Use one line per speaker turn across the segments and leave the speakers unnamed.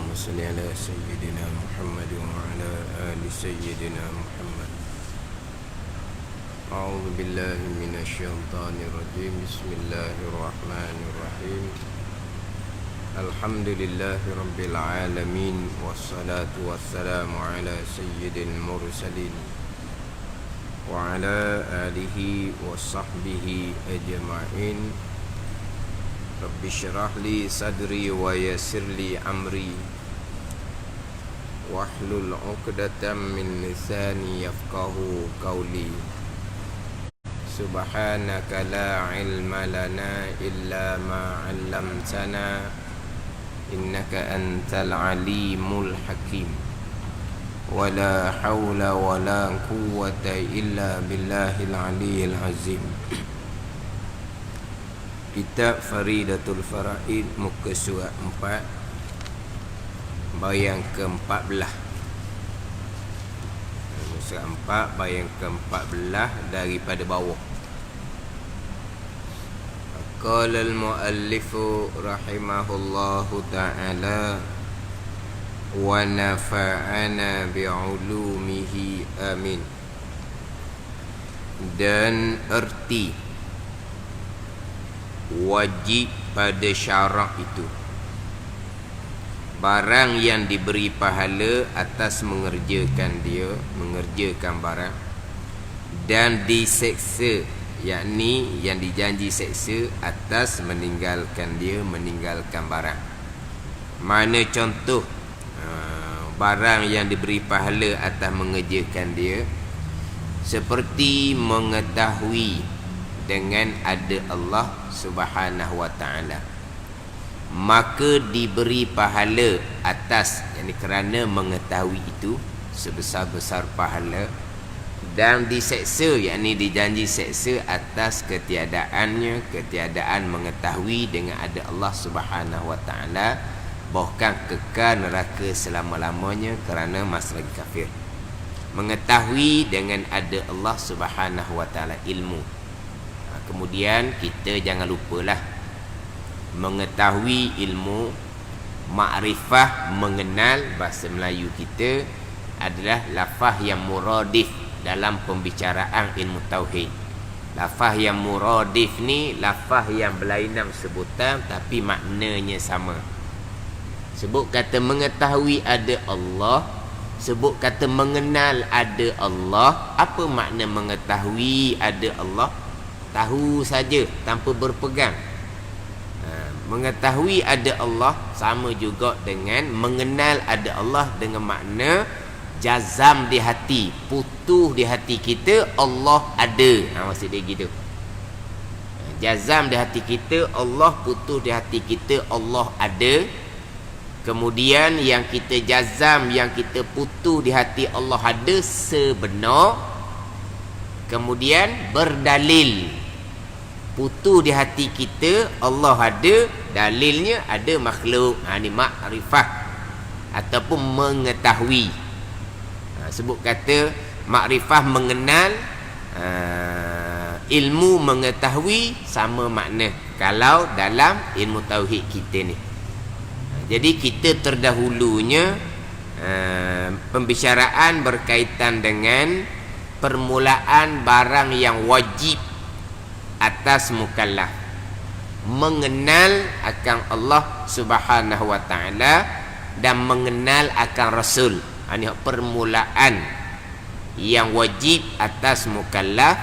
اللهم صل على سيدنا محمد وعلى آل سيدنا محمد. أعوذ بالله من الشيطان الرجيم. بسم الله الرحمن الرحيم. الحمد لله رب العالمين، والصلاة والسلام على سيد المرسلين وعلى آله وصحبه أجمعين. رب اشرح لي صدري ويسر لي أمري واحلل عقدة من لساني يفقه قولي. سبحانك لا علم لنا إلا ما علمتنا إنك أنت العليم الحكيم. ولا حول ولا قوة إلا بالله العلي العظيم. Kitab Faridatul Faraid, muka surat 4, bayang ke-14. Surat 4, bayang ke-14 daripada bawah. Qala al-muallifu rahimahullahu ta'ala wa nafa'ana bi'ulumihi amin. Dan erti wajib pada syarak itu barang yang diberi pahala atas mengerjakan barang, dan diseksa, yakni yang dijanji seksa atas meninggalkan barang. Mana contoh barang yang diberi pahala atas mengerjakan dia? Seperti mengetahui dengan ada Allah Subhanahu wa ta'ala, maka diberi pahala atas, yakni kerana mengetahui itu sebesar-besar pahala, dan diseksa, yakni dijanji seksa atas ketiadaan mengetahui dengan ada Allah Subhanahu wa ta'ala, bahkan kekal neraka selama-lamanya kerana masih lagi kafir. Mengetahui dengan ada Allah Subhanahu wa ta'ala, ilmu. Kemudian kita jangan lupalah mengetahui ilmu, makrifah, mengenal. Bahasa Melayu kita adalah lafaz yang muradif dalam pembicaraan ilmu tauhid. Lafaz yang muradif ni lafaz yang berlainan sebutan tapi maknanya sama. Sebut kata mengetahui ada Allah, sebut kata mengenal ada Allah. Apa makna mengetahui ada Allah? Tahu saja tanpa berpegang. Mengetahui ada Allah sama juga dengan mengenal ada Allah, dengan makna jazam di hati, putuh di hati kita Allah ada. Maksud dia gitu. Jazam di hati kita Allah, putuh di hati kita Allah ada. Kemudian yang kita jazam, yang kita putuh di hati Allah ada sebenar. Kemudian berdalil, putuh di hati kita Allah ada, dalilnya ada makhluk. Ini makrifah ataupun mengetahui. Sebut kata makrifah mengenal, ilmu mengetahui, sama makna kalau dalam ilmu tauhid kita ni. Jadi kita terdahulunya pembicaraan berkaitan dengan permulaan barang yang wajib atas mukallaf, mengenal akan Allah Subhanahu wa ta'ala dan mengenal akan Rasul. Ini permulaan yang wajib atas mukallaf,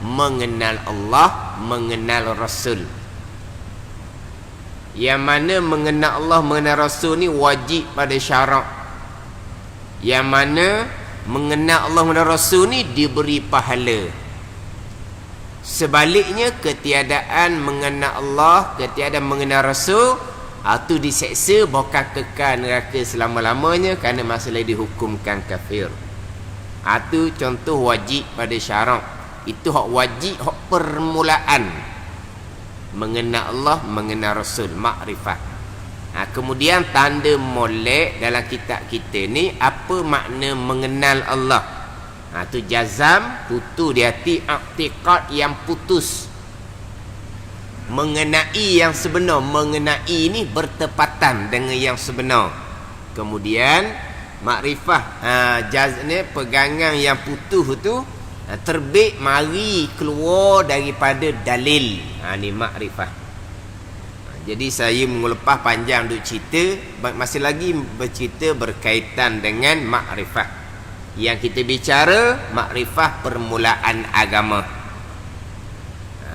mengenal Allah, mengenal Rasul. Yang mana mengenal Allah, mengenal Rasul ni wajib pada syarak. Yang mana mengenal Allah, mengenal Rasul ni diberi pahala. Sebaliknya ketiadaan mengenal Allah, ketiadaan mengenal Rasul, itu diseksa, bahkan kekal neraka selama-lamanya kerana masih lagi dihukumkan kafir. Itu contoh wajib pada syarak. Itu hak wajib, hak permulaan. Mengenal Allah, mengenal Rasul, makrifah. Kemudian tanda molek dalam kitab kita ni, apa makna mengenal Allah? Itu jazam, putus di hati, i'tiqad yang putus. mengenai yang sebenar. Mengenai ini bertepatan dengan yang sebenar. Kemudian makrifah ni pegangan yang putus tu terbit mari keluar daripada dalil. Ni makrifah. Jadi saya mengulepas panjang duk cerita, masih lagi bercerita berkaitan dengan makrifah. Yang kita bicara makrifah permulaan agama.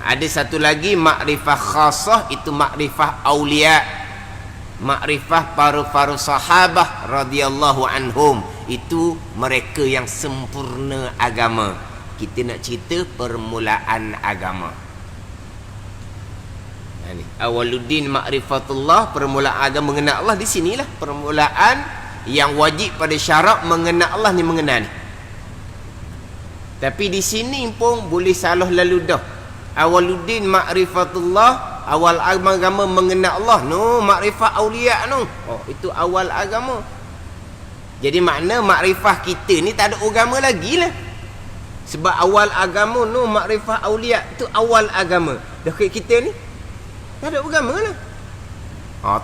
Ada satu lagi makrifah khasah, itu makrifah aulia. Makrifah para sahabah radhiyallahu anhum, itu mereka yang sempurna agama. Kita nak cerita permulaan agama. Awaluddin ma'rifatullah, permulaan agama mengenal Allah. Di sinilah permulaan yang wajib pada syarak mengenal Allah ni, mengenal ni. Tapi di sini pun boleh salah lalu dah. Awaluddin ma'rifatullah, awal agama mengenal Allah. No, makrifah aulia no. Oh, itu awal agama. Jadi makna makrifah kita ni tak ada agama lagi lah. Sebab awal agama no, makrifah aulia tu awal agama. Dah kita ni tak ada agama lah.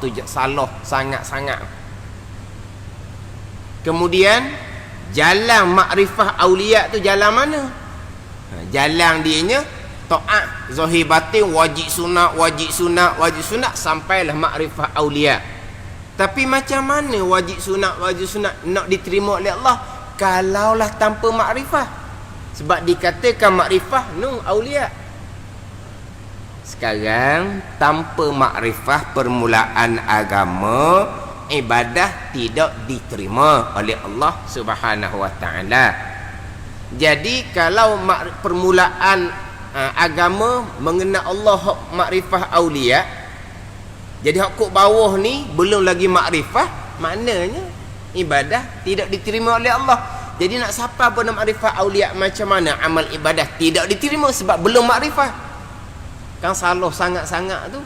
Tu salah sangat-sangat. Kemudian jalan makrifah aulia tu jalan mana? Jalan dianya taat zahir batin, wajib sunat, wajib sunat, wajib sunat, sampailah makrifah aulia. Tapi macam mana wajib sunat nak diterima oleh Allah kalaulah tanpa makrifah? Sebab dikatakan makrifah nu aulia. Sekarang tanpa makrifah permulaan agama, ibadah tidak diterima oleh Allah Subhanahu wa taala. Jadi kalau permulaan agama mengenal Allah makrifah aulia, jadi hak kok bawah ni belum lagi makrifah, maknanya ibadah tidak diterima oleh Allah. Jadi nak siapa pun makrifah aulia, macam mana amal ibadah tidak diterima sebab belum makrifah. Kan salah sangat-sangat tu.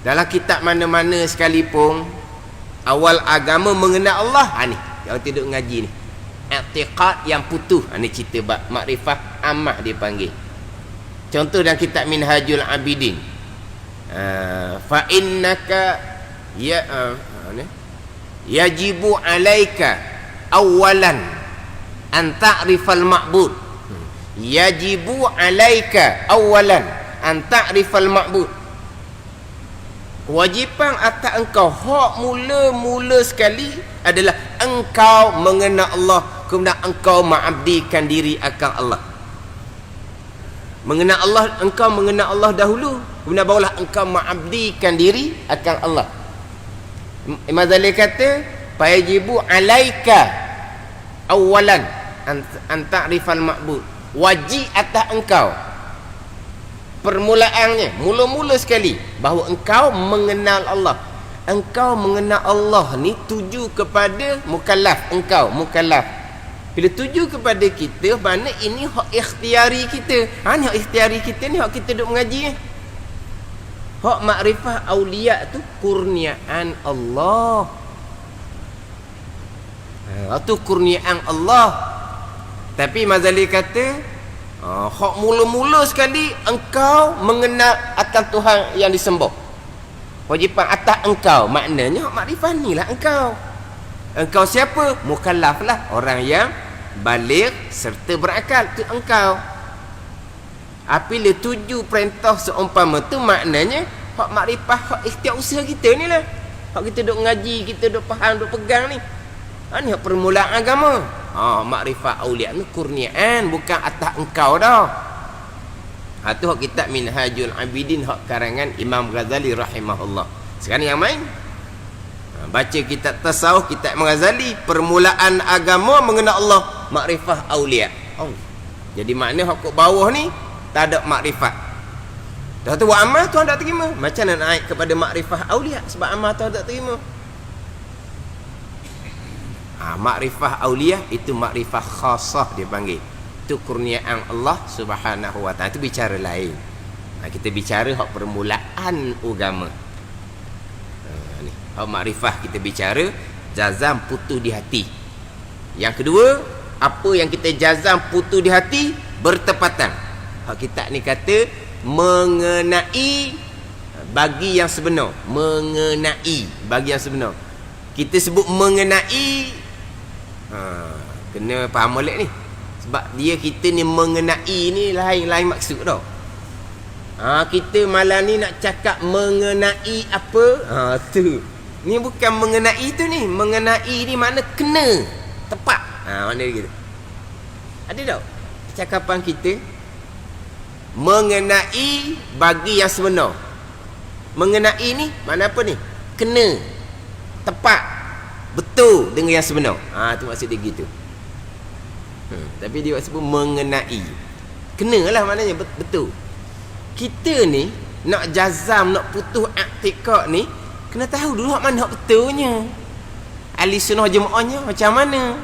Dalam kitab mana-mana sekalipun, awal agama mengenal Allah, ni kalau tidak ngaji ni, i'tiqad yang putus. Ni cerita bab makrifah ammah dia panggil. Contoh dalam kitab Minhajul Abidin, fa innaka yajibu alaika awalan an ta'rifal ma'bud. Yajibu alaika awalan an ta'rifal ma'bud. Kewajipan atas engkau, hak mula-mula sekali adalah engkau mengenal Allah, kemudian engkau mengabdikan diri akan Allah. Mengenal Allah, engkau mengenal Allah dahulu, kemudian barulah engkau mengabdikan diri akan Allah. Imam Ghazali kata, fayajibu alaika awalan an ta'rifal ma'bud. Wajib atas engkau, permulaannya mula-mula sekali, bahawa engkau mengenal Allah. Engkau mengenal Allah ni tuju kepada mukallaf. Engkau mukallaf. Bila tuju kepada kita, mana ini hak ikhtiari kita. Ni hak ikhtiari kita ni, hak kita duk mengaji. Hak makrifah aulia tu kurniaan Allah. Itu kurniaan Allah. Tapi Mazali kata, hak mula-mula sekali engkau mengenal akan Tuhan yang disembah. Wajipan atas engkau, maknanya hak makrifah ni lah engkau. Engkau siapa? Mukallaf lah, orang yang baligh serta berakal, tu engkau. Apabila tuju perintah seumpama tu, maknanya hak makrifah, hak ikhtiar usaha kita ni lah. Hak kita duk ngaji, kita duk faham, duk pegang ni. Ni hak permulaan agama. Makrifah aulia ni kurniaan, bukan atas engkau dah. Tu hak kitab Minhajul Abidin, hak karangan Imam Ghazali rahimahullah. Sekarang yang main, baca kitab tasawuf, kitab Imam Ghazali, permulaan agama mengenal Allah, makrifah aulia. Jadi makna hak kat bawah ni tak ada makrifat. Dah tu buat amal Tuhan tak terima. Macam nak naik kepada makrifah aulia sebab amal Tuhan tak terima. Makrifah aulia itu makrifah khasah dia panggil. Itu kurniaan Allah Subhanahu wa taala. Itu bicara lain. Kita bicara hak permulaan agama. Ni hak makrifah kita bicara jazam putus di hati. Yang kedua, apa yang kita jazam putus di hati bertepatan. Hak kitab ni kata mengenai bagi yang sebenar, mengenai bagi yang sebenar. Kita sebut mengenai, kena faham molek ni. Sebab dia kita ni mengenai ni lain-lain maksud dah. Kita malam ni nak cakap mengenai apa? Tu. Ni bukan mengenai tu ni. Mengenai ni makna kena, tepat. Mana dia gitu. Ada tak cakapan kita mengenai bagi yang sebenar? Mengenai ni mana apa ni? Kena, tepat, betul dengan yang sebenar. Tu maksud dia gitu. Tapi dia sebut mengenai. Kenalah maknanya betul. Kita ni nak jazam, nak putus i'tikad ni, kena tahu dulu hak mana hak betulnya. Ahli sunnah jemaahnya macam mana?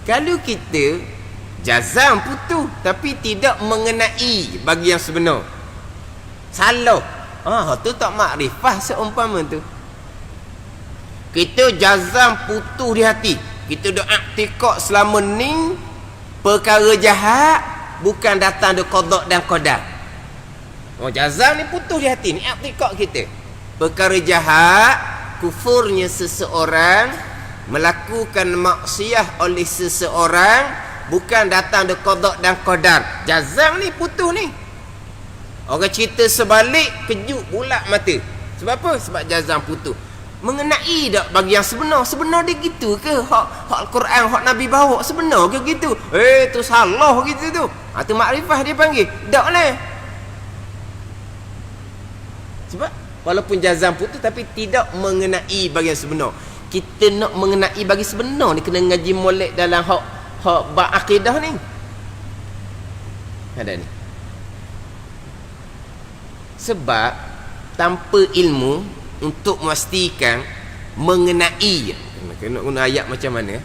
Kalau kita jazam putus tapi tidak mengenai bagi yang sebenar, salah. Tu tak makrifah seumpama tu. Kita jazam putus di hati, kita dah i'tikad selama ni perkara jahat bukan datang dari qada dan qadar. Jazam ni putus di hati ni, i'tikad kita perkara jahat, kufurnya seseorang, melakukan maksiat oleh seseorang bukan datang dari qada dan qadar. Jazam ni putus ni. Orang cerita sebalik, kejut bulat mata. Sebab apa? Sebab jazam putus. Mengenai tak bagi yang sebenar? Sebenar dia gitu ke? Hak Al-Quran, hak Nabi bawa sebenar ke gitu? Tu salah gitu tu. Tu makrifah dia panggil. Tak lah. Sebab walaupun jazam putus tapi tidak mengenai bagi yang sebenar. Kita nak mengenai bagi sebenar ni kena ngaji molek dalam hak bab akidah ni. Ada ni. Sebab tanpa ilmu untuk memastikan mengenai, kena guna ayat macam mana?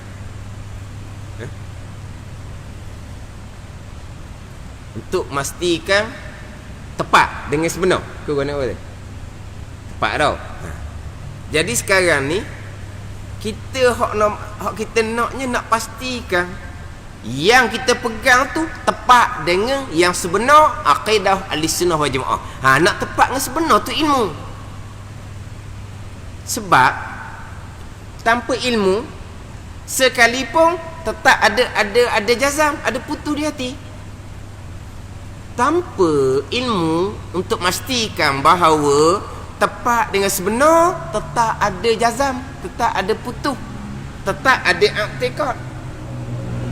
Untuk memastikan tepat dengan sebenar. Kau guna apa? Tepat tau. Jadi sekarang ni kita hak kita naknya nak pastikan yang kita pegang tu tepat dengan yang sebenar akidah Ahlussunnah wal Jamaah. Nak tepat dengan sebenar tu ilmu. Sebab tanpa ilmu sekalipun tetap ada jazam, ada putus di hati. Tanpa ilmu untuk memastikan bahawa tepat dengan sebenar, tetap ada jazam, tetap ada putus, tetap ada i'tikad.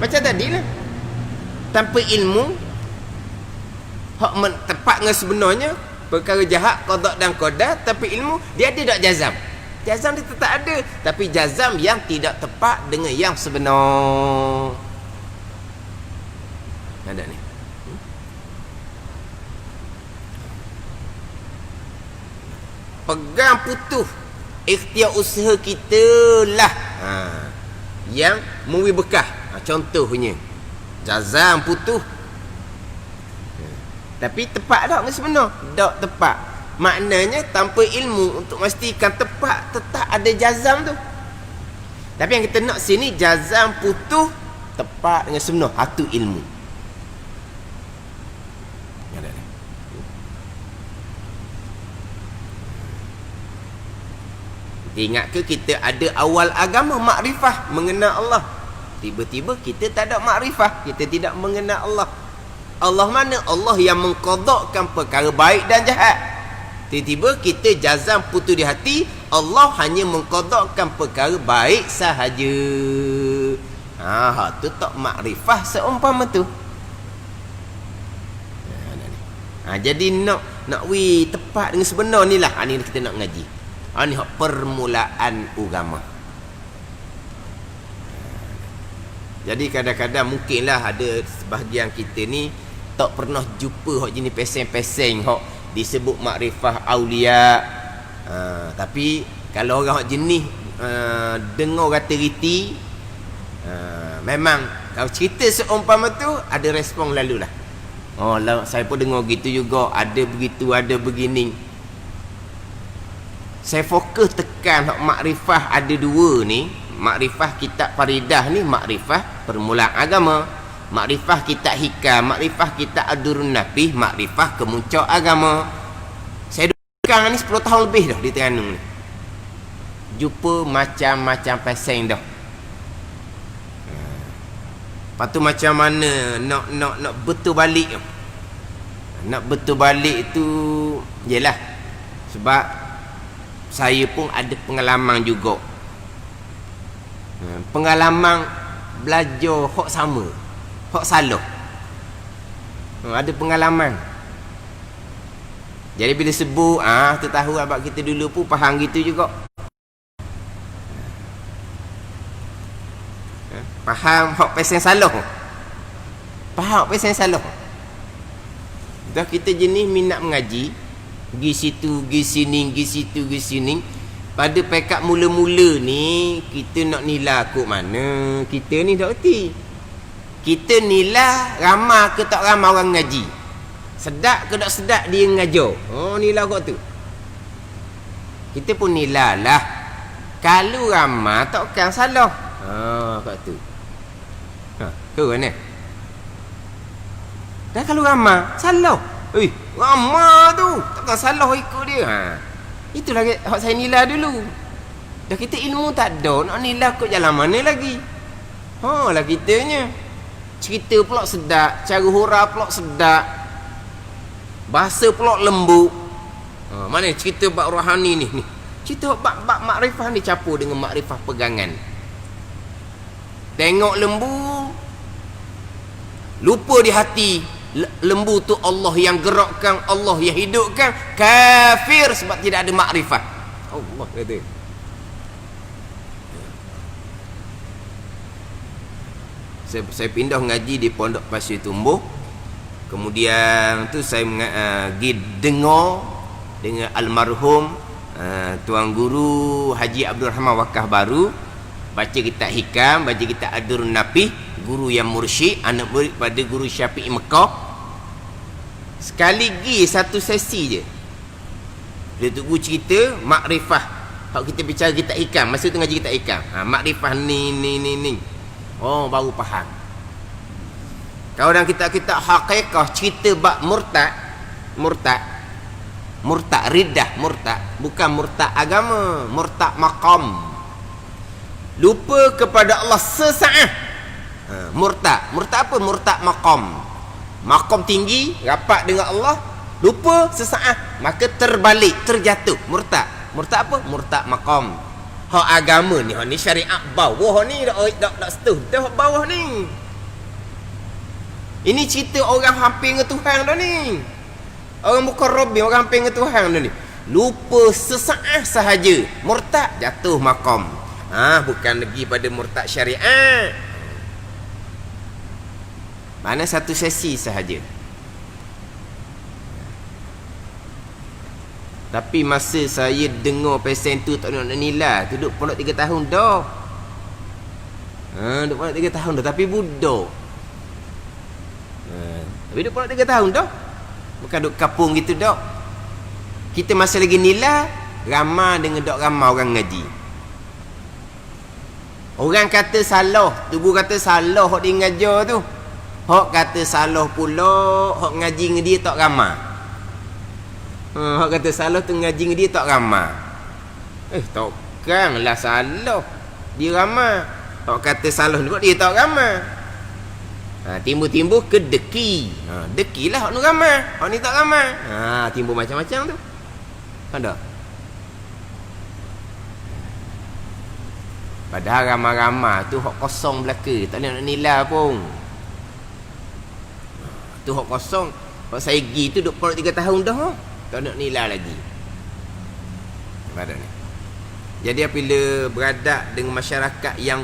Macam tadi lah, tanpa ilmu hak tepat dengan sebenarnya perkara jahat, qada dan qadar, tapi ilmu dia ada tak jazam? Jazam dia tetap ada, tapi jazam yang tidak tepat dengan yang sebenar. Ada ni. Pegang putus, ikhtiar usaha kita lah yang memberi bekah. Contohnya jazam putus tapi tepat tak sebenar? Tak tepat. Maknanya tanpa ilmu untuk memastikan tepat, tetap ada jazam tu. Tapi yang kita nak sini jazam putus tepat dengan sebenar. Itu ilmu. Ingat ke kita ada awal agama makrifah mengenal Allah. Tiba-tiba kita tak ada makrifah, kita tidak mengenal Allah. Allah mana? Allah yang mengqadakkan perkara baik dan jahat. Tiba-tiba kita jazam putus di hati, Allah hanya mengqadakkan perkara baik sahaja. Tu tak makrifah seumpama tu. Jadi nak tepat dengan sebenar ni lah. Ni kita nak ngaji. Ini permulaan agama. Jadi kadang-kadang mungkinlah ada sebahagian kita ni tak pernah jumpa hak jenis peseng-peseng hak disebut makrifah aulia. Tapi kalau orang hak jenis dengar kata riti, memang kalau cerita seumpama tu ada respon lalulah. Saya pun dengar gitu juga, ada begitu, ada begini. Saya fokus tekan hak makrifah ada dua ni. Makrifah kitab faridah ni makrifah permulaan agama. Makrifah kitab hikam, makrifah kitab Ad-Durrun Nafih, makrifah kemuncak agama. Saya duduk ni 10 tahun lebih dah di Terengganu ni. Jumpa macam-macam pasang dah. Lepas tu macam mana nak betul balik. Nak betul balik tu yelah, sebab saya pun ada pengalaman juga. Pengalaman belajar hak sama, hak salah. Ada pengalaman. Jadi bila sebut tu tahu abang kita dulu pun faham gitu juga. Faham hak pasal salah. Faham hak pasal salah. Dah kita jenis minat mengaji, pergi situ, pergi sini, pergi situ, pergi sini. Pada pekat mula-mula ni, kita nak nilai kok mana? Kita ni tak erti. Kita nilai ramai ke tak ramai orang ngaji. Sedap ke tak sedap dia ngajar. Oh, nilai kok tu. Kita pun nilai lah. Kalau ramai takkan salah. Kok tu. Tu kan. Dah kalau ramai salah. Ramai tu. Takkan salah ikut dia. Itulah hak saya nilai dulu. Dah kita ilmu tak ada, nak nilai kok jalan mana lagi? Lah kitanya. Cerita pula sedap, cara huraf pula sedap. Bahasa pula lembut. Mana cerita bab rohani ni? Cerita bab makrifah ni campur dengan makrifah pegangan. Tengok lembu, lupa di hati. Lembu tu Allah yang gerakkan, Allah yang hidupkan. Kafir sebab tidak ada makrifah. Allah kata. Saya pindah ngaji di Pondok Pasir Tumbuh. Kemudian tu saya pergi dengar dengan almarhum Tuan Guru Haji Abdul Rahman Wakaf Baru, baca kitab hikam, baca kitab Ad-Durrun Nafih, guru yang mursyid, anak murid pada Guru Syafi'i Mekah. Sekali pergi satu sesi je, dia tu guru cerita makrifah. Kalau kita bicara kitab hikam, masa tu ngaji kitab hikam, makrifah ni. Baru faham. Kalau dalam kitab-kitab hakikah cerita bab murtad, riddah, bukan murtad agama, murtad maqam. Lupa kepada Allah sesaat. Murtad apa? Murtad maqam. Maqam tinggi, rapat dengan Allah, lupa sesaat, maka terbalik, terjatuh. Murtad apa? Murtad maqam. Hak agama ni, hak ni syariat bawah ni, tak setuh dah bawah ni. Ini cerita orang hampir dengan Tuhan dah ni. Orang mukarrabin, orang hampir dengan Tuhan dah ni. Lupa sesaat sahaja, murtad, jatuh maqam. Bukan lagi pada murtad syariat. Mana satu sesi sahaja. Tapi masa saya dengar pesen tu tak nak nilai, duduk pondok 3 tahun dah. Duduk pondok 3 tahun dah, tapi budak. Tapi duduk pondok 3 tahun dah. Bukan duduk kapung gitu dah. Kita masih lagi nilai, ramai dengan dok ramai orang ngaji. Orang kata salah, tu guru kata salah hak dia ngajar tu. Hak kata salah pula, hak ngaji dengan dia tak ramai. Hak kata salah tu ngaji dengan dia tak ramai. Takkanlah salah, dia ramai. Hak kata salah ni dia tak ramai. Timbul-timbul ke deki. Dekilah hak ni ramai, hak ni tak ramai. Timbul macam-macam tu. Ada. Padahal ramai-ramai tu hak kosong belaka, tak nak nilai pun. Tu hak kosong. Hak saya pergi tu duduk pondok 3 tahun dah, tak nak nilai lagi. Pada ni. Jadi apabila beradab dengan masyarakat yang,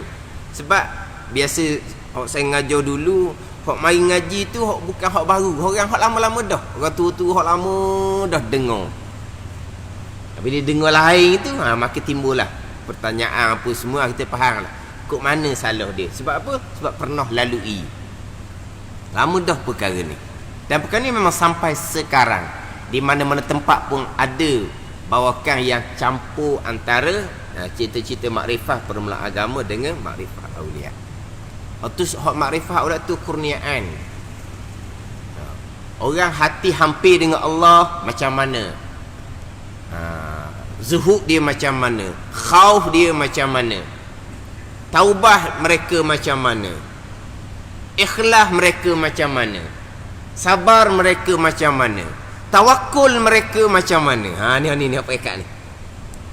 sebab biasa hak saya ngajar dulu, hak mari ngaji tu hak bukan hak baru, orang hak lama-lama dah. Orang tua-tua hak lama dah dengar. Bila dengar lain tu, maka timbullah pertanyaan apa semua, kita faham lah kok mana salah dia. Sebab apa? Sebab pernah lalui. Lama dah perkara ni. Dan perkara ni memang sampai sekarang, di mana-mana tempat pun ada bawakan yang campur antara cerita-cerita makrifah permulaan agama dengan makrifah aulia. Itu hak makrifah Allah tu kurniaan. Orang hati hampir dengan Allah macam mana? Zuhud dia macam mana? Khauf dia macam mana? Taubah mereka macam mana? Ikhlas mereka macam mana? Sabar mereka macam mana? Tawakul mereka macam mana? Ni apa ikat ni?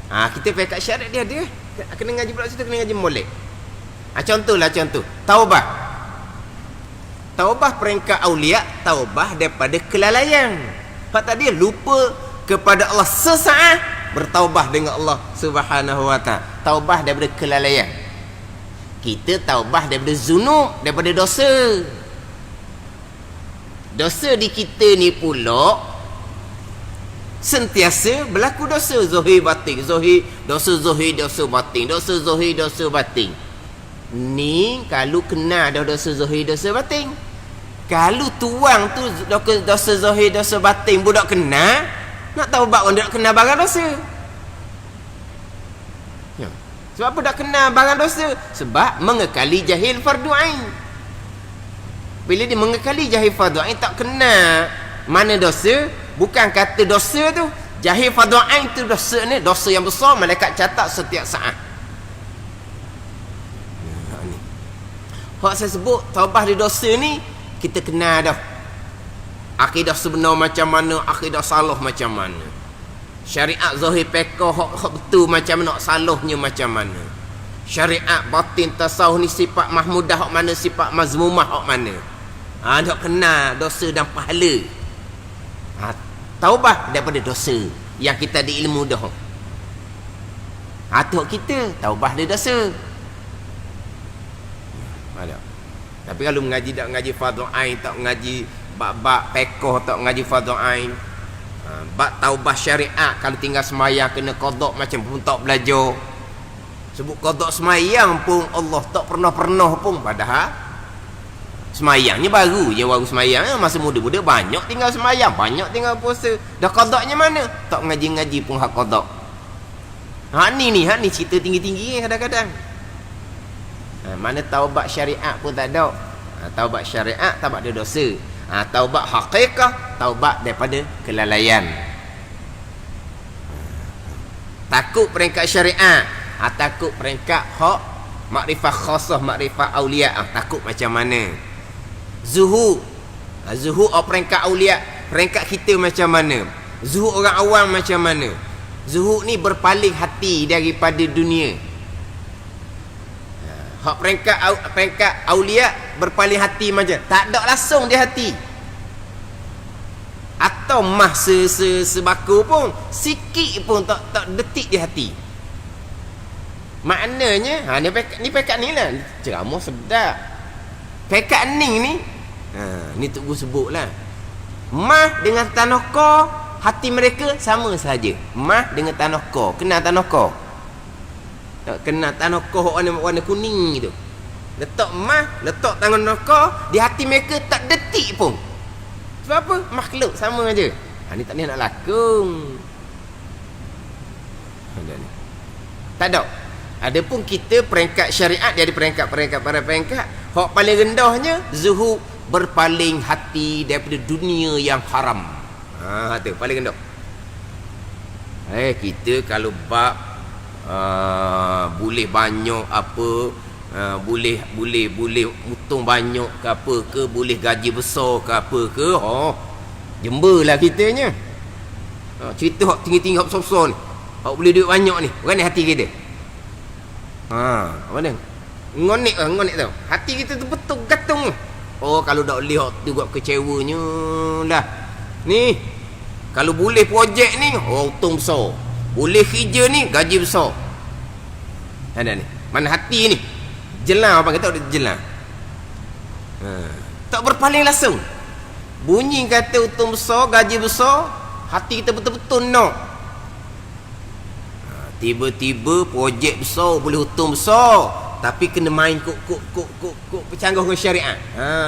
Kita pekat syarat dia ada. Kena ngaji pula situ, kena ngaji molek. Contoh. Taubah. Taubah peringkat aulia, taubah daripada kelalaian. Pak tadi lupa kepada Allah sesaat, bertaubah dengan Allah Subhanahu wa taala. Taubah daripada kelalaian. Kita taubah daripada zunub, daripada dosa. Dosa di kita ni pula sentiasa berlaku dosa zahir batin, dosa batin, dosa zahir, dosa batin. Ni kalau kena dah dosa zahir, dosa batin. Kalau tuang tu dosa zahir, dosa batin budak kena, nak taubat orang tak kena barang dosa. Sebab apa tak kena barang dosa? Sebab mengekali jahil fardu ain. Bila dia mengekali jahil fardu ain, tak kena mana dosa. Bukan kata dosa tu, jahil fardu ain tu dosa ni, dosa yang besar, malaikat catat setiap saat. Hak saya sebut taubah di dosa ni, kita kenal dah akidah sebenar macam mana, akidah salah macam mana, syariat zahir fiqh hak betul macam mana, salahnya macam mana, syariat batin tasawuf ni sifat mahmudah hak mana, sifat mazmumah hak mana. Dak kenal dosa dan pahala. Taubah daripada dosa yang kita ada ilmu dah. Tu kita taubah dari dosa. Tapi kalau mengaji tak mengaji fardhu ain, tak mengaji bab fiqh, tak mengaji fardhu ain, bab taubah syariat, kalau tinggal semayang kena qada macam pun tak belajar. Sebut qada semayang pun Allah tak pernah pun, padahal semayangnya baru semayang. Masa muda-muda banyak tinggal semayang, banyak tinggal puasa. Dah qadanya mana? Tak ngaji-ngaji pun hak qada. Ni cerita tinggi-tinggi kadang-kadang. Mana taubat syariat pun tak ada. Taubat syariat, taubat dari dosa. Taubat hakikah, taubat daripada kelalaian. Takut peringkat syariat, takut peringkat hak makrifah khasah, makrifah aulia. Takut macam mana? Zuhud peringkat aulia, peringkat kita macam mana? Zuhud orang awam macam mana? Zuhud ni berpaling hati daripada dunia. Hak peringkat aulia berpaling hati macam tak ada langsung di hati. Atau sebaku pun sikit pun tak detik di hati. Maknanya ni pekat ni lah, ceramah sedap. Pekat ni ni tuk guru sebutlah. Mah dengan tanah ko, hati mereka sama saja. Mah dengan tanah ko. Kenal tanah ko? Tak kenal tanah ko warna kuning tu. Letak mah, letak tangan ko, di hati mereka tak detik pun. Sebab apa? Makhluk sama aja. Ni tak ni nak lakung. Tak ada. Adapun kita peringkat syariat, dia ada peringkat. Hak paling rendahnya zuhud, berpaling hati daripada dunia yang haram. Tu paling rendah. Kita kalau bab boleh banyak apa, boleh untung banyak ke apa ke, boleh gaji besar ke apa ke, jemberlah kitanya. Cerita hak tinggi-tinggi hak besar-besar ni, hak boleh duit banyak ni, berani hati kita. Apa ni? Ngonek tau. Hati kita tu betul gantung. Kalau tak boleh hak tu buat kecewanya lah. Ni kalau boleh projek ni, untung besar. Boleh kerja ni, gaji besar. Ada ni. Mana hati ni? Jelang apa kata jelang. Tak berpaling langsung. Bunyi kata untung besar, gaji besar, hati kita betul-betul nak. Tiba-tiba projek besar, boleh untung besar, tapi kena main kok bercanggah dengan syariat.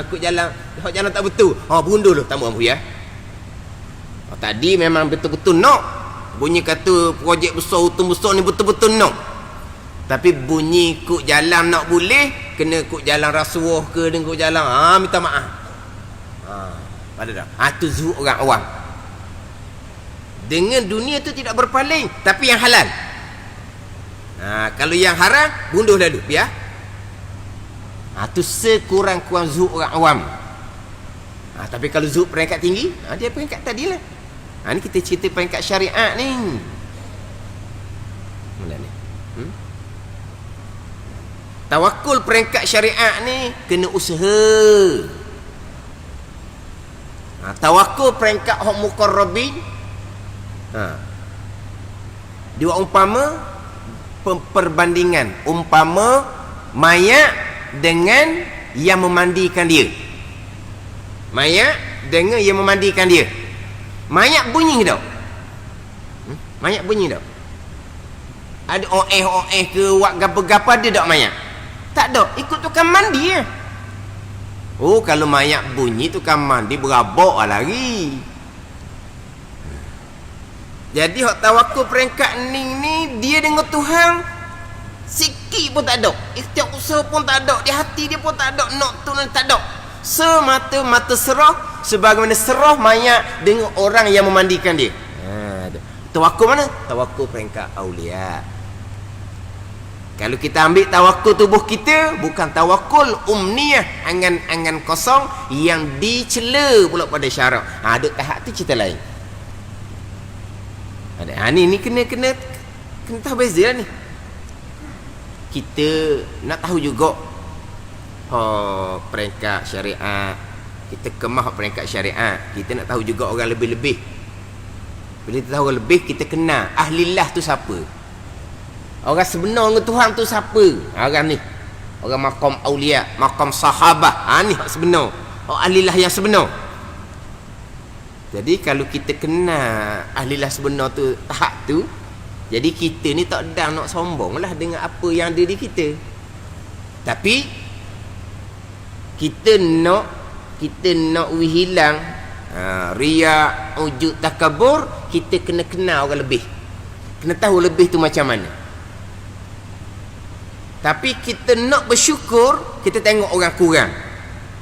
Kok jalan tak betul. Bundur tu tamu ampu ya. Tadi memang betul-betul nak. Bunyi kata projek besar, untung besar ni betul-betul nak. Tapi bunyi kok jalan nak boleh, kena ikut jalan rasuah ke, dengan ikut jalan minta maaf. Pada dah. Tu zuhud orang awam. Dengan dunia tu tidak berpaling, tapi yang halal. Kalau yang haram, bunduh lalu, biar. Tu sekurang-kurang zuhud orang awam. Tapi kalau zuhud peringkat tinggi, dia peringkat tadilah. Ni kita cerita peringkat syariat ni. Mula ni. Tawakul peringkat syariat ni kena usaha. Tawakul peringkat hak muqarrabin. Dia umpama perbandingan umpama mayat dengan yang memandikan dia. Mayat dengan yang memandikan dia. Mayat bunyi tak? Mayat bunyi tak? Ada oeh ke wak gapa-gapa ada tak mayat? Tak ada. Ikut tukang mandi ya. Kalau mayat bunyi tukang mandi berabak lari. Jadi hak tawakul peringkat ni dia dengan Tuhan sikit pun tak ada. Ikhtiar usaha pun tak ada. Di hati dia pun tak ada. Nak tu tak ada. Semata-mata serah sebagaimana serah mayat dengan orang yang memandikan dia. Tawakul mana? Tawakul peringkat aulia. Kalau kita ambil tawakul tubuh kita, bukan tawakul umniyah, angan-angan kosong yang dicela pula pada syarak. Duk tahap tu cerita lain. Ni kena tahu beza lah ni. Kita nak tahu juga peringkat syariat. Kita kemah peringkat syariat. Kita nak tahu juga orang lebih-lebih. Bila kita tahu orang lebih, kita kenal ahlillah tu siapa. Orang sebenar dengan Tuhan tu siapa. Orang ni, orang maqam aulia, maqam sahabah. Ni hak sebenar, ahlillah yang sebenar. Jadi kalau kita kenal ahlillah sebenar tu, tahap tu, jadi kita ni tak sedang nak sombong lah dengan apa yang ada di kita. Tapi kita nak hilang riya, ujub, takabur. Kita kena kenal orang lebih, kena tahu lebih tu macam mana. Tapi kita nak bersyukur, kita tengok orang kurang.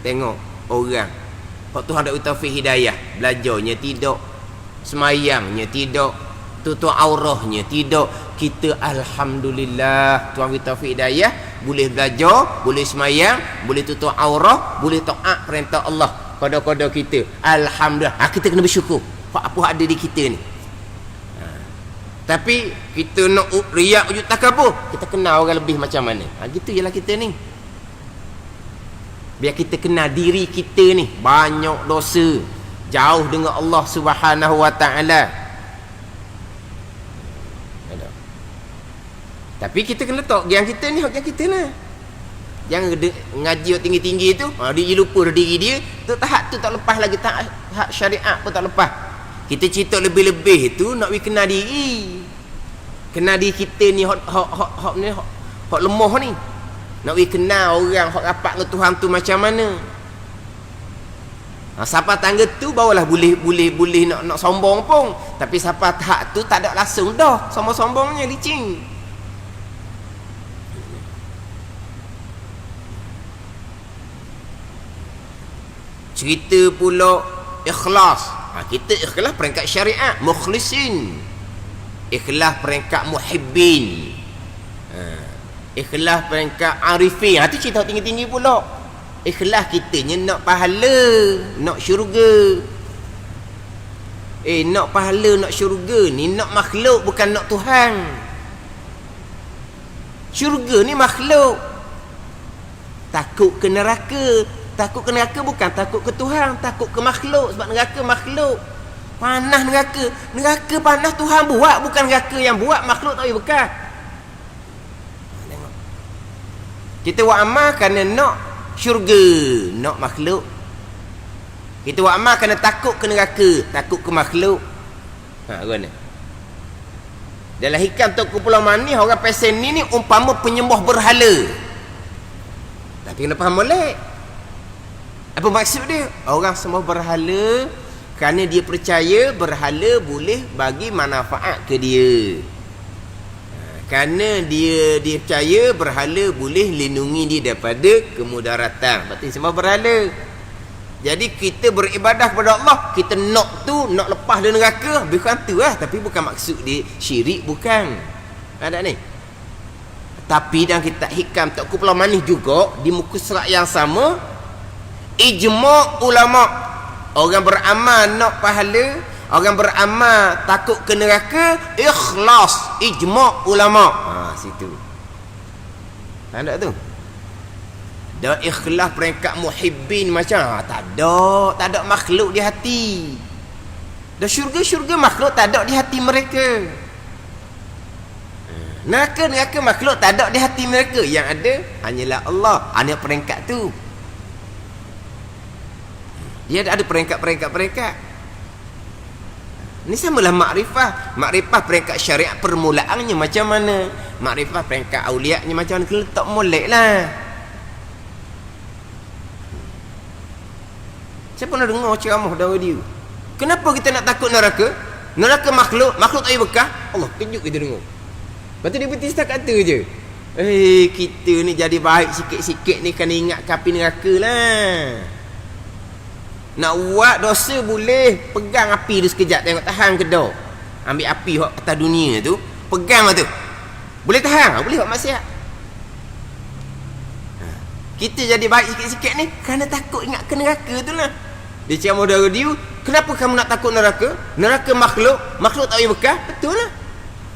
Tengok orang Pak Tuhan ada taufik hidayah, belajarnya tidak, semayangnya tidak, tutup aurahnya tidak. Kita alhamdulillah Tuhan beri taufik hidayah, boleh belajar, boleh semayang, boleh tutup aurah, boleh taat perintah Allah. Koda-koda kita alhamdulillah. Kita kena bersyukur apa ada di kita ni. Tapi kita nak riak, ujub, takabur, kita kenal orang lebih macam mana. Gitu jelah kita ni. Biar kita kenal diri kita ni banyak dosa, jauh dengan Allah Subhanahu wa taala. Tapi kita kena letak yang kita ni, yang kita lah. Jangan ngaji tinggi-tinggi tu, dia lupa diri dia. Tu tahap tu tak lepas lagi, tahap syariat pun tak lepas. Kita cerita lebih-lebih tu nak kenal diri. Kenal diri kita ni hak lemah ni. Nak kenal orang hak rapat dengan Tuhan tu macam mana. Siapa tangga tu barulah boleh nak sombong pun. Tapi siapa tahap tu tak ada langsung dah. Sombong-sombongnya licin. Cerita pula ikhlas. Kita ikhlas peringkat syariat, mukhlisin. Ikhlas peringkat muhibbin. Ikhlas peringkat arifin. Itu cerita tinggi-tinggi pula. Ikhlas kitanya nak pahala, nak syurga. Nak pahala, nak syurga ni nak makhluk, bukan nak Tuhan. Syurga ni makhluk. Takut ke neraka. Takut ke neraka bukan takut ke Tuhan, takut ke makhluk. Sebab neraka makhluk. Panas neraka. Neraka panas Tuhan buat, bukan neraka yang buat. Makhluk tak boleh bekas. Kita buat amal kerana nak syurga, nak makhluk. Kita buat amal kerana takut ke neraka, takut ke makhluk. Mana? Dalam hikam Tengku Pulau Mani, orang pesen ni umpama penyembah berhala. Tapi kena faham molek. Apa maksud dia? Orang sembah berhala kerana dia percaya berhala boleh bagi manfaat ke dia. Kerana dia percaya berhala boleh lindungi dia daripada kemudaratan. Berarti semua berhala. Jadi kita beribadah kepada Allah, kita nak lepas dari neraka, bukan tu lah. Tapi bukan maksud dia syirik, bukan. Ada ni. Tapi dalam kitab Hikam Tok Pulau Manis juga, di muka surat yang sama, ijma' ulama, orang beramal nak pahala, orang beramal takut ke neraka, ikhlas, ijma' ulama. Situ. Tak ada tu. Dah ikhlas peringkat muhibbin macam tak ada makhluk di hati. Dah syurga makhluk tak ada di hati mereka. Neraka makhluk tak ada di hati mereka. Yang ada hanyalah Allah. Hanya peringkat tu. Dia ada peringkat. Ini samalah makrifah. Makrifah peringkat syariat permulaannya macam mana. Makrifah peringkat aulianya macam mana. Kena letak molek lah. Siapa nak dengar ceramah dari dia? Kenapa kita nak takut neraka? Neraka makhluk tak payah bekah. Allah kejut kita dengar. Lepas tu dia berhenti setakat tu je. Kita ni jadi baik sikit-sikit ni kena ingat api neraka lah. Nak buat dosa boleh, pegang api tu sekejap, tengok tahan ke dah. Ambil api atas dunia tu, pegang lah tu. Boleh tahan, boleh buat maksiat. Kita jadi baik sikit-sikit ni kerana takut ingat ke neraka tu lah. Dia ceramah dari dia, kenapa kamu nak takut neraka? Neraka makhluk tak payah bekah. Betul lah.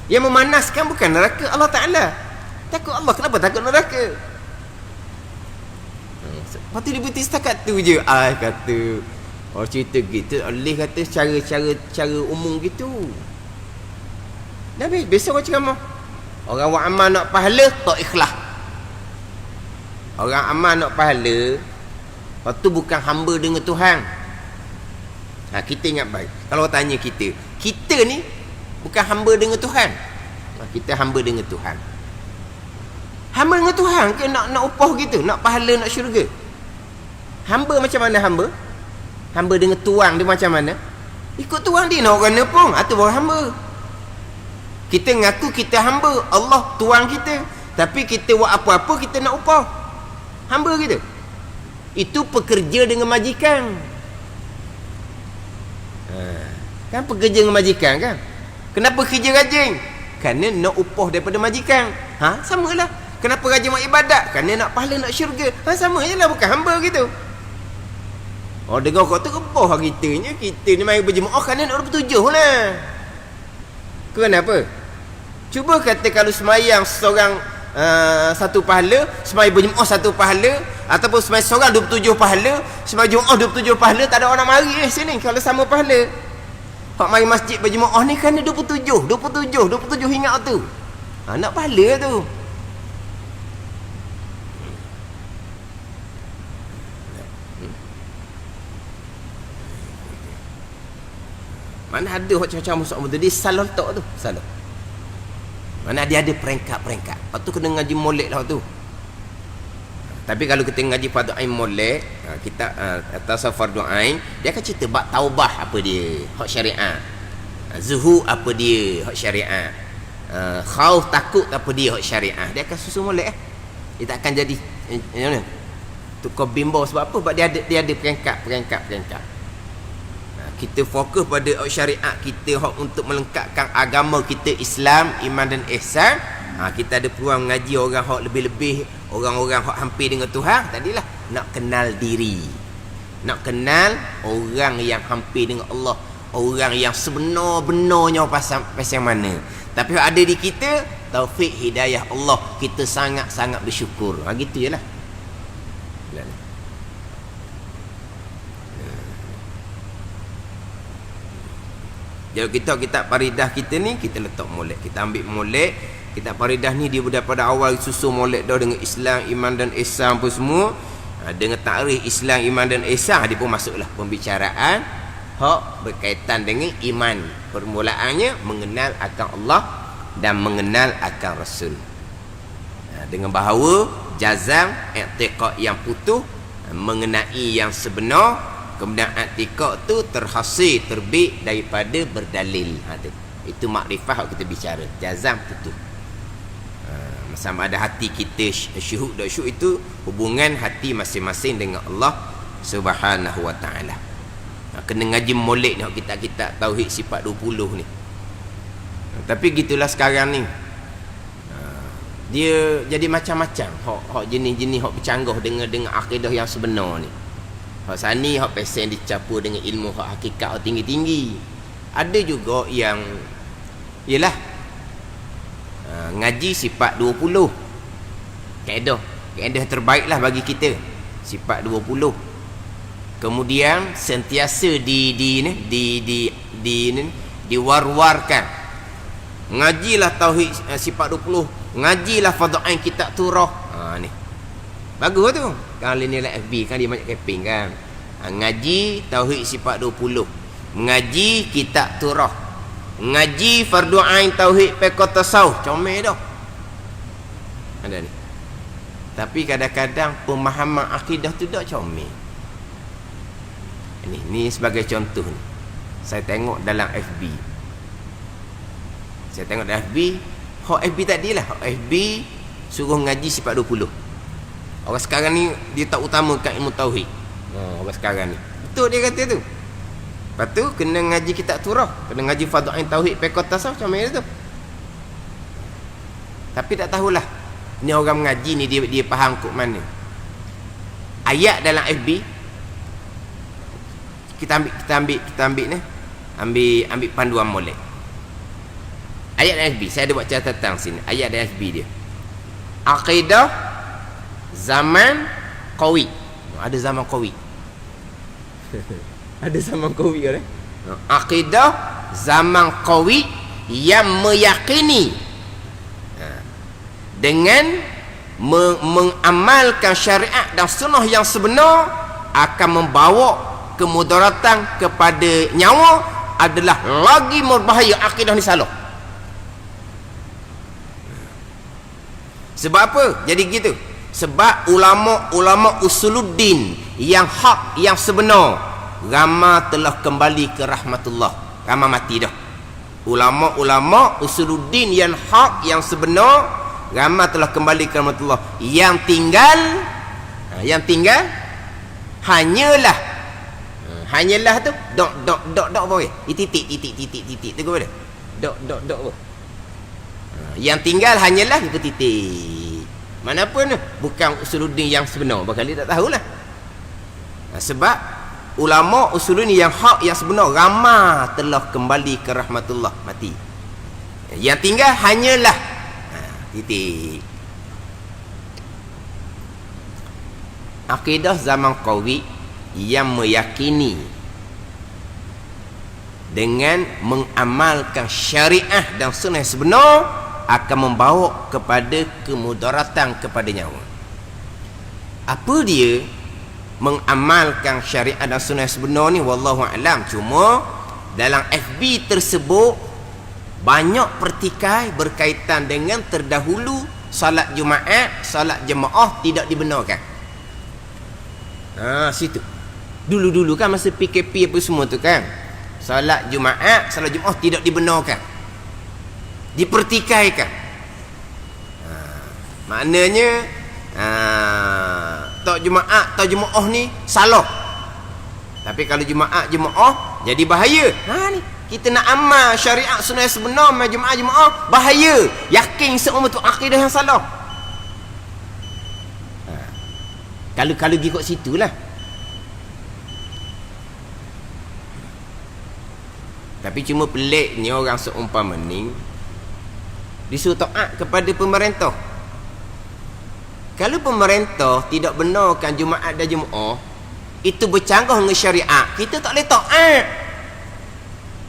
Yang memanaskan bukan neraka, Allah Ta'ala. Takut Allah, kenapa takut neraka? Lepas tu dia berhenti setakat tu je. Kata orang cerita gitu, Allah kata cara umum gitu. Dah habis, besok orang ceramah. Orang buat amal nak pahala, tak ikhlas. Orang amal nak pahala, lepas tu bukan hamba dengan Tuhan. Kita ingat baik. Kalau orang tanya kita ni bukan hamba dengan Tuhan. Kita hamba dengan Tuhan. Hamba dengan Tuhan ke nak upah gitu, nak pahala, nak syurga? Hamba macam mana hamba? Hamba dengan tuang dia macam mana? Ikut tuang dia nak orang pun, atau baru hamba. Kita ngaku kita hamba, Allah tuang kita. Tapi kita buat apa-apa kita nak upah. Hamba kita. Itu pekerja dengan majikan. Kan pekerja dengan majikan kan? Kenapa kerja rajin? Kerana nak upah daripada majikan. Samalah. Kenapa rajin buat ibadat? Kerana nak pahala, nak syurga. Sama je lah, bukan hamba gitu. Dengar kata upah kitanya. Kita ni mari berjemaah kerana nak 27 lah. Kenapa? Cuba kata kalau semayang seorang satu pahala, semayang berjemaah satu pahala, ataupun semayang seorang 27 pahala, semayang jemaah 27 pahala, tak ada orang nak mari sini kalau sama pahala. Hak mari masjid berjemaah ni kerana 27 ingat tu. Nak pahala tu. Mana ada macam-macam musuh tu. Dia salah letak tu. Salah. Mana dia ada peringkat-peringkat. Lepas tu kena ngaji molek lah tu. Tapi kalau kita ngaji fardu ain molek, kita atas fardu ain, dia akan cerita bab taubah apa dia, hak syariat. Zuhud apa dia, hak syariat. Khauf takut apa dia, hak syariat. Dia akan susun molek. Dia tak akan jadi mana? Tukar bimbang sebab apa? Sebab dia ada peringkat. Kita fokus pada hak syariat kita, hak untuk melengkapkan agama kita Islam, iman dan ihsan. Kita ada peluang mengaji orang hak lebih-lebih, orang-orang hak hampir dengan Tuhan. Tadilah nak kenal diri, nak kenal orang yang hampir dengan Allah, orang yang sebenar-benarnya pasal mana. Tapi ada di kita taufik hidayah Allah, kita sangat-sangat bersyukur. Gitu je lah. Jadi kita faridah kita ni, kita letak molek, kita ambil molek. Kitab faridah ni dia daripada awal susun molek dah dengan Islam, iman dan ihsan pun semua. Dengan takrif Islam, iman dan ihsan, dia pun masuklah pembicaraan hak berkaitan dengan iman. Permulaannya mengenal akan Allah dan mengenal akan Rasul. Dengan bahawa jazam, i'tiqad yang putus mengenai yang sebenar, kemudian i'tiqad tu terhasil, terbit daripada berdalil. Itu makrifah yang kita bicara. Jazam putus. sama ada hati kita syuhud dan syuk itu hubungan hati masing-masing dengan Allah Subhanahu wa taala. Kena ngaji molek ni kitab-kitab tauhid sifat 20 ni. Tapi gitulah sekarang ni. Dia jadi macam-macam hak jenis-jenis hak bercanggah dengan akidah yang sebenar ni. Hak sani hak pesen dicampur dengan ilmu hak hakikat hak tinggi-tinggi. Ada juga yang ialah ngaji sifat 20. Kaedah terbaiklah bagi kita sifat 20. Kemudian sentiasa diwar-warkan. Ngajilah tauhid sifat 20, ngajilah fardhu ain kitab turah. Ni. Bagus tu. Kalau nilai FB kan dia banyak camping kan. Ngaji tauhid sifat 20. Ngaji kitab turah. Ngaji fardhu ain tauhid fiqh tasawuf. Comel dah. Ada ni. Tapi kadang-kadang pemahaman akidah tu tak comel. Ni sebagai contoh ni. Saya tengok dalam FB. Saya tengok dalam FB, hak FB tadilah, hak FB suruh ngaji sifat 20. Orang sekarang ni dia tak utamakan ilmu tauhid. Orang sekarang ni. Betul dia kata tu. Lepas tu kena ngaji kitab turah, kena ngaji fardhu ain tauhid fiqh tasawuf macam mana tu. Tapi tak tahulah. Ni orang mengaji ni dia faham kok mana. Ayat dalam FB kita ambil ni. Ambil panduan molek. Ayat dalam FB, saya ada buat catatan sini. Ayat dalam FB dia. Aqidah zaman qawi. Ada zaman qawi. Ada zaman qawi kan? Aqidah zaman qawi yang meyakini dengan mengamalkan syariat dan sunnah yang sebenar akan membawa kemudaratan kepada nyawa adalah lagi berbahaya. Akidah ni salah. Sebab apa jadi gitu? Sebab ulama-ulama usuluddin yang hak, yang sebenar, ramai telah kembali ke rahmatullah. Ramai mati dah. Ulama-ulama usuluddin yang hak, yang sebenar, ramai telah kembali ke rahmatullah. Yang tinggal hanyalah tu dok boleh. Titik tu ke mana? Dok apa? Yang tinggal hanyalah itu titik. Mana pun bukan usuluddin yang sebenar. Bakal tak tahulah. Sebab ulama usuluddin yang hak, yang sebenar, ramai telah kembali ke rahmatullah, mati. Yang tinggal hanyalah titik. Akidah zaman qawi yang meyakini dengan mengamalkan syariah dan sunnah sebenar akan membawa kepada kemudaratan kepada nyawa. Apa dia mengamalkan syariat dan sunnah sebenar ni? Wallahu a'lam. Cuma dalam FB tersebut banyak pertikai berkaitan dengan terdahulu salat Jumaat, salat jemaah tidak dibenarkan. Situ. Dulu-dulu kan masa PKP apa semua tu kan, salat Jumaat, salat jemaah tidak dibenarkan, dipertikaikan. Maknanya tak jemaah ni salah. Tapi kalau jemaah jadi bahaya. Ni kita nak amal syariat sunnah sebenar, jemaah bahaya. Yakin seumur tu akidah yang salah. Kalau pergi kat situlah. Tapi cuma peliknya orang seumpama ni disuruh taat kepada pemerintah. Kalau pemerintah tidak benarkan Jumaat dan Jumaat itu bercanggah dengan syariat, kita tak boleh taat.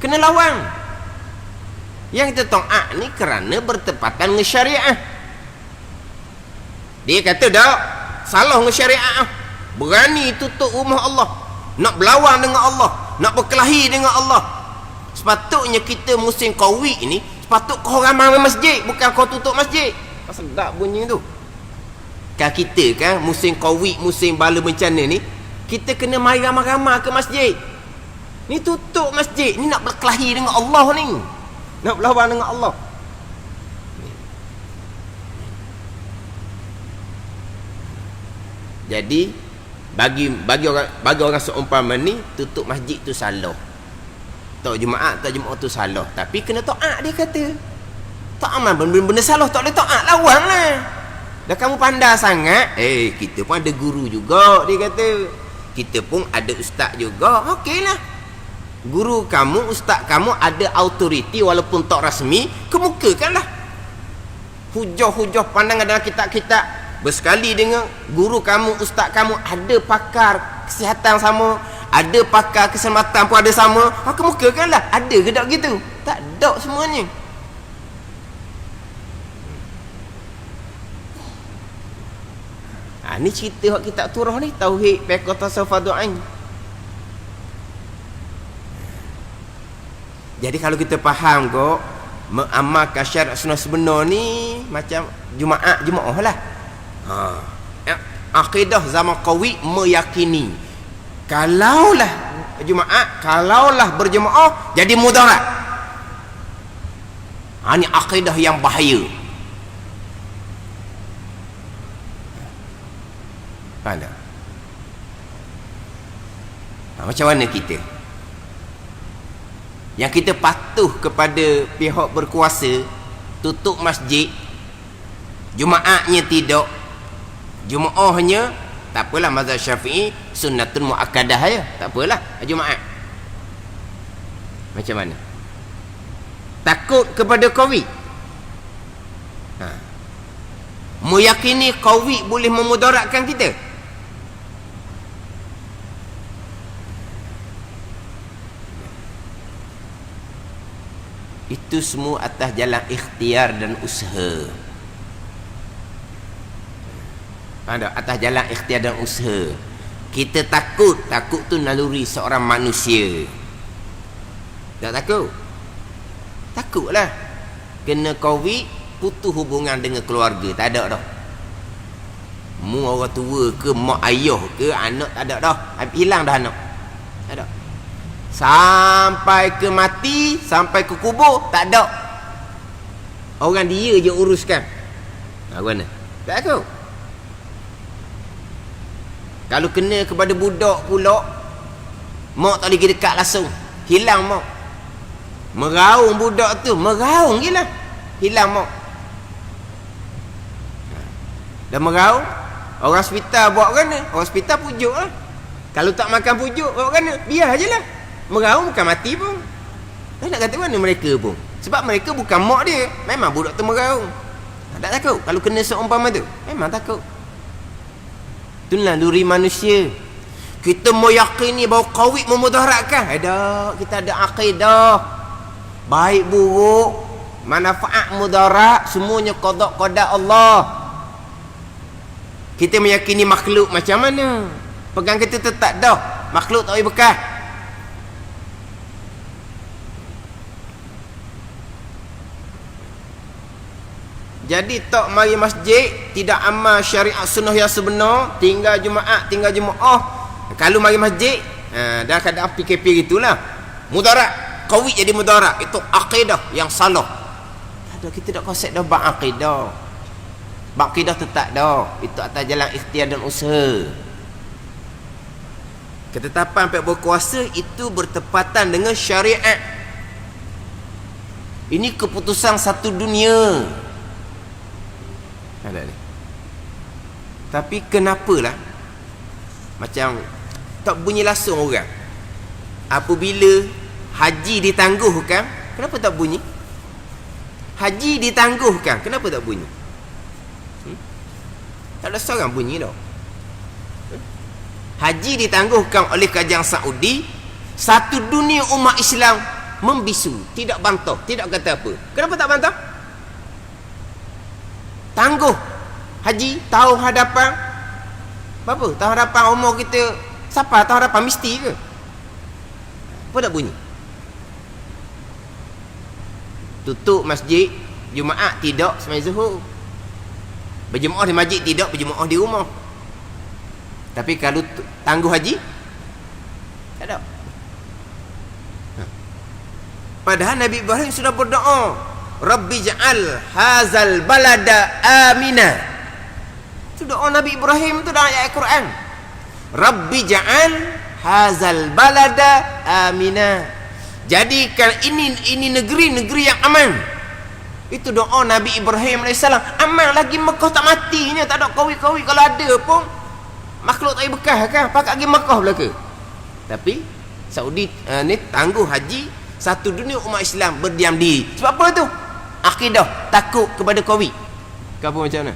Kena lawan. Yang kita taat ni kerana bertepatan dengan syariat. Dia kata tak, salah dengan syariat. Berani tutup rumah Allah, nak berlawan dengan Allah, nak berkelahi dengan Allah. Sepatutnya kita musim qawi ni, sepatut kau ramai masjid, bukan kau tutup masjid. Sedap bunyi tu. Kan kita kan musim qawi, musim bala bencana ni, kita kena mari ramai-ramai ke masjid. Ni tutup masjid, ni nak berkelahi dengan Allah ni, nak berlawan dengan Allah. Jadi bagi orang seumpama ni, tutup masjid tu salah. Tak Jumaat tu salah. Tapi kena taat, dia kata. Tak aman benda-benda salah, tak boleh taat, lawan lah. Dah kamu pandai sangat, kita pun ada guru juga, dia kata. Kita pun ada ustaz juga. Okeylah. Guru kamu, ustaz kamu ada autoriti walaupun tak rasmi, kemukakanlah. Hujah-hujah pandangan dalam kitab-kitab. Bersekali dengan guru kamu, ustaz kamu ada pakar kesihatan sama, ada pakar keselamatan pun ada sama, kemukakanlah. Ada ke tak gitu? Tak ada semuanya. Ni cerita hak kitab turah ni, tauhid fiqh tasawuf du'ain. Jadi kalau kita faham kok mengamalkan syarat sunnah sebenar ni macam Jumaat lah. Akidah zaman qawi meyakini kalaulah Jumaat, kalaulah berjemaah jadi mudarat. Ni akidah yang bahaya. Faham tak? Macam mana kita? Yang kita patuh kepada pihak berkuasa, tutup masjid, Jumaatnya tidak, Jumaahnya tak apalah, mazhab Syafi'i sunnatun muakkadah ya, tak apalah Jumaat. Macam mana? Takut kepada Covid, meyakini Covid boleh memudaratkan kita. Itu semua atas jalan ikhtiar dan usaha. Atas jalan ikhtiar dan usaha. Kita takut tu naluri seorang manusia. Tak takut? Takutlah. Kena Covid, putus hubungan dengan keluarga. Tak ada dah. Mu orang tua ke, mak ayah ke, anak tak ada dah. Hilang dah anak. Tak ada. Sampai ke mati, sampai ke kubur, tak ada. Orang dia je uruskan. Mana? Tak tahu. Kalau kena kepada budak pula, mak tak boleh pergi dekat langsung, hilang mak. Meraung budak tu, meraung je lah, hilang mak. Dah meraung, orang hospital buat kan? Orang hospital pujuk lah. Kalau tak makan pujuk, buat kan? Biar je lah. Meraung bukan mati pun. Tak nak kata mana mereka pun. Sebab mereka bukan mak dia. Memang budak tu meraung. Tak takut. Kalau kena seumpama tu, memang takut. Itulah naluri manusia. Kita mau yakini bahawa Covid memudaratkan. Kita ada akidah. Baik buruk, manfaat mudarat, semuanya qada Allah. Kita meyakini makhluk macam mana? Pegang kita tetap dah. Makhluk tak boleh bekas. Jadi tak mari masjid, tidak amal syariat sunnah yang sebenar, tinggal Jumaat, tinggal Jumaah. Kalau mari masjid, dah keadaan PKP gitulah. Mudarat, Covid jadi mudarat. Itu akidah yang salah. Kita tak konsep dah bab akidah. Bab akidah tetap dah. Itu atas jalan ikhtiar dan usaha. Ketetapan pihak berkuasa itu bertepatan dengan syariat. Ini keputusan satu dunia. Ada ni. Tapi kenapalah macam tak bunyi langsung orang. Apabila haji ditangguhkan, kenapa tak bunyi? Haji ditangguhkan, kenapa tak bunyi? Tak ada seorang bunyi dah. Haji ditangguhkan oleh kerajaan Saudi, satu dunia umat Islam membisu, tidak bantah, tidak kata apa. Kenapa tak bantah? Tangguh haji, tahu hadapan berapa? Tahu hadapan umur kita, siapa tahu hadapan mesti ke? Apa tak bunyi? Tutup masjid, Jumaat tidak sembahyang Zuhur. Berjemaah di masjid tidak, berjemaah di rumah. Tapi kalau tangguh haji, tak ada. Padahal Nabi Ibrahim sudah berdoa, Rabbi ja'al hazal balada amina. Itu doa Nabi Ibrahim tu dalam ayat Al-Quran. Rabbi ja'al hazal balada amina. Jadikan ini negeri yang aman. Itu doa Nabi Ibrahim AS. Aman lagi Mekah tak matinya, tak ada kawi-kawi. Kalau ada pun makhluk tak bekas kan, pakat pergi Mekah belaka. Tapi Saudi ni tangguh haji, satu dunia umat Islam berdiam diri. Sebab apa tu? Akidah takut kepada kawi. Kau apa macam mana?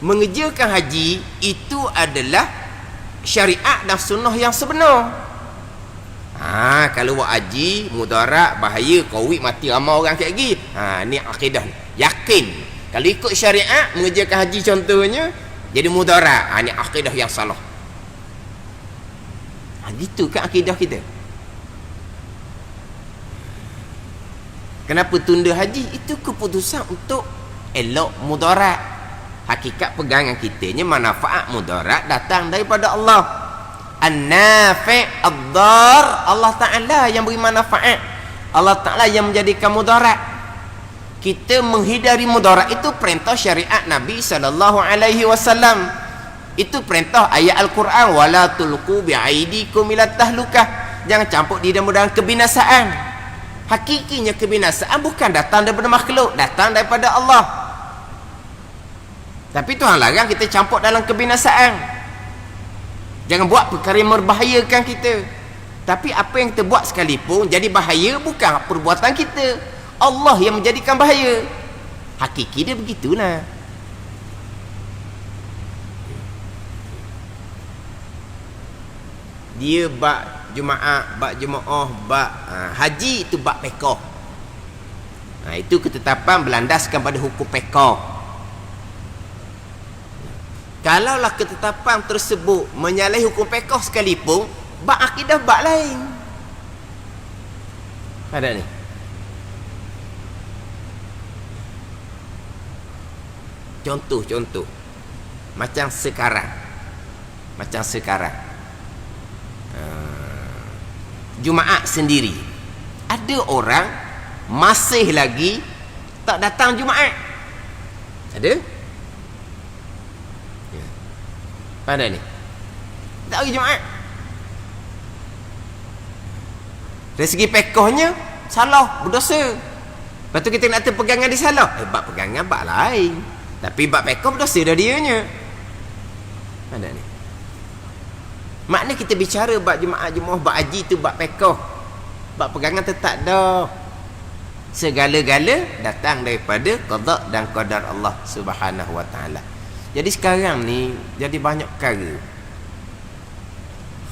Mengerjakan haji itu adalah syariat dan sunnah yang sebenar. Kalau buat haji mudarat, bahaya, covid, mati ramai orang kayak gini. Ni akidah ni. Yakin. Kalau ikut syariat mengerjakan haji contohnya jadi mudarat. Ni akidah yang salah. Gitu kan akidah kita. Kenapa tunda haji? Itu keputusan untuk elok mudarat. Hakikat pegangan kitanya manfaat mudarat datang daripada Allah. An-nafi' ad-dar, Allah Ta'ala yang beri manfaat. Allah Ta'ala yang menjadikan mudarat. Kita menghindari mudarat itu perintah syariat Nabi SAW. Itu perintah ayat Al-Quran. Wala tulqu bi'aidikum ila tahlukah. Jangan campur diri dalam kebinasaan. Hakikinya kebinasaan bukan datang daripada makhluk, datang daripada Allah. Tapi Tuhan larang kita campur dalam kebinasaan. Jangan buat perkara yang membahayakan kita. Tapi apa yang kita buat sekalipun jadi bahaya bukan perbuatan kita, Allah yang menjadikan bahaya. Hakiki dia begitulah. Dia bab Jumaat, bab Jumaah, bab haji itu bab pekah. Itu ketetapan berlandaskan pada hukum pekah. Kalaulah ketetapan tersebut menyalahi hukum pekah sekalipun, bab akidah bab lain. Ada ni. Contoh. Macam sekarang. Jumaat sendiri. Ada orang masih lagi tak datang Jumaat. Ada? Pada ni tak pergi Jumaat. Dari segi pekahnya salah, berdosa. Lepas tu kita nak pegangan dia salah. Bab pegangan bab lain. Tapi bab pekah berdosa dah dianya. Pada ni. Makna kita bicara bab Jumaat, Jumaah, bab haji tu bab pekah. Bab pegangan tetap dah. Segala-gala datang daripada qada dan qadar Allah Subhanahu wa taala. Jadi sekarang ni jadi banyak perkara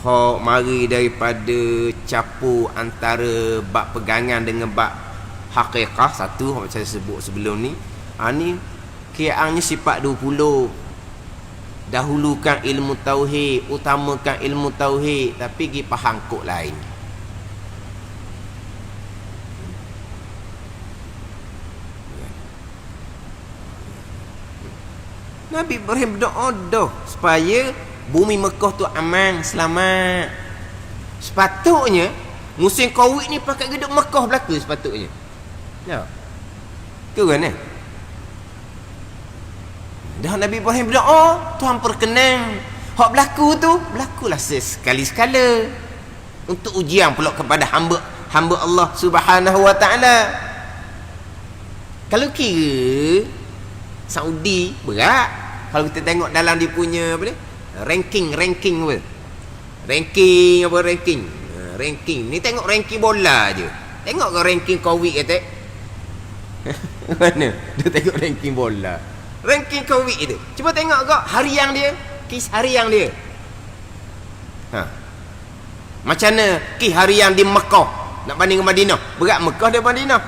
hok mari daripada campur antara bab pegangan dengan bab hakikah. Satu macam saya sebut sebelum ni, ni kiraannya sifat 20. Dahulukan ilmu tauhid, utamakan ilmu tauhid, tapi pergi faham kod lain. Nabi Ibrahim berdoa dah supaya bumi Mekah tu aman, selamat. Sepatutnya musim Covid ni pakai gedung Mekah belaka sepatutnya. Ya. Tu kan dah Nabi Ibrahim berdoa, Tuhan perkenan hak berlaku tu berlakulah sekali-sekala untuk ujian pula kepada hamba Allah Subhanahu wa taala. Kalau kira Saudi berat. Kalau kita tengok dalam dia punya apa ni? Ranking apa? Ranking. Ni tengok ranking bola je. Tengok ke ranking Covid kata. Mana? Dia tengok ranking bola. Ranking Covid itu. Cuba tengok kau harian dia, kes harian dia. Macam mana kes harian di Mekah nak banding dengan Madinah? Berat Mekah daripada Madinah.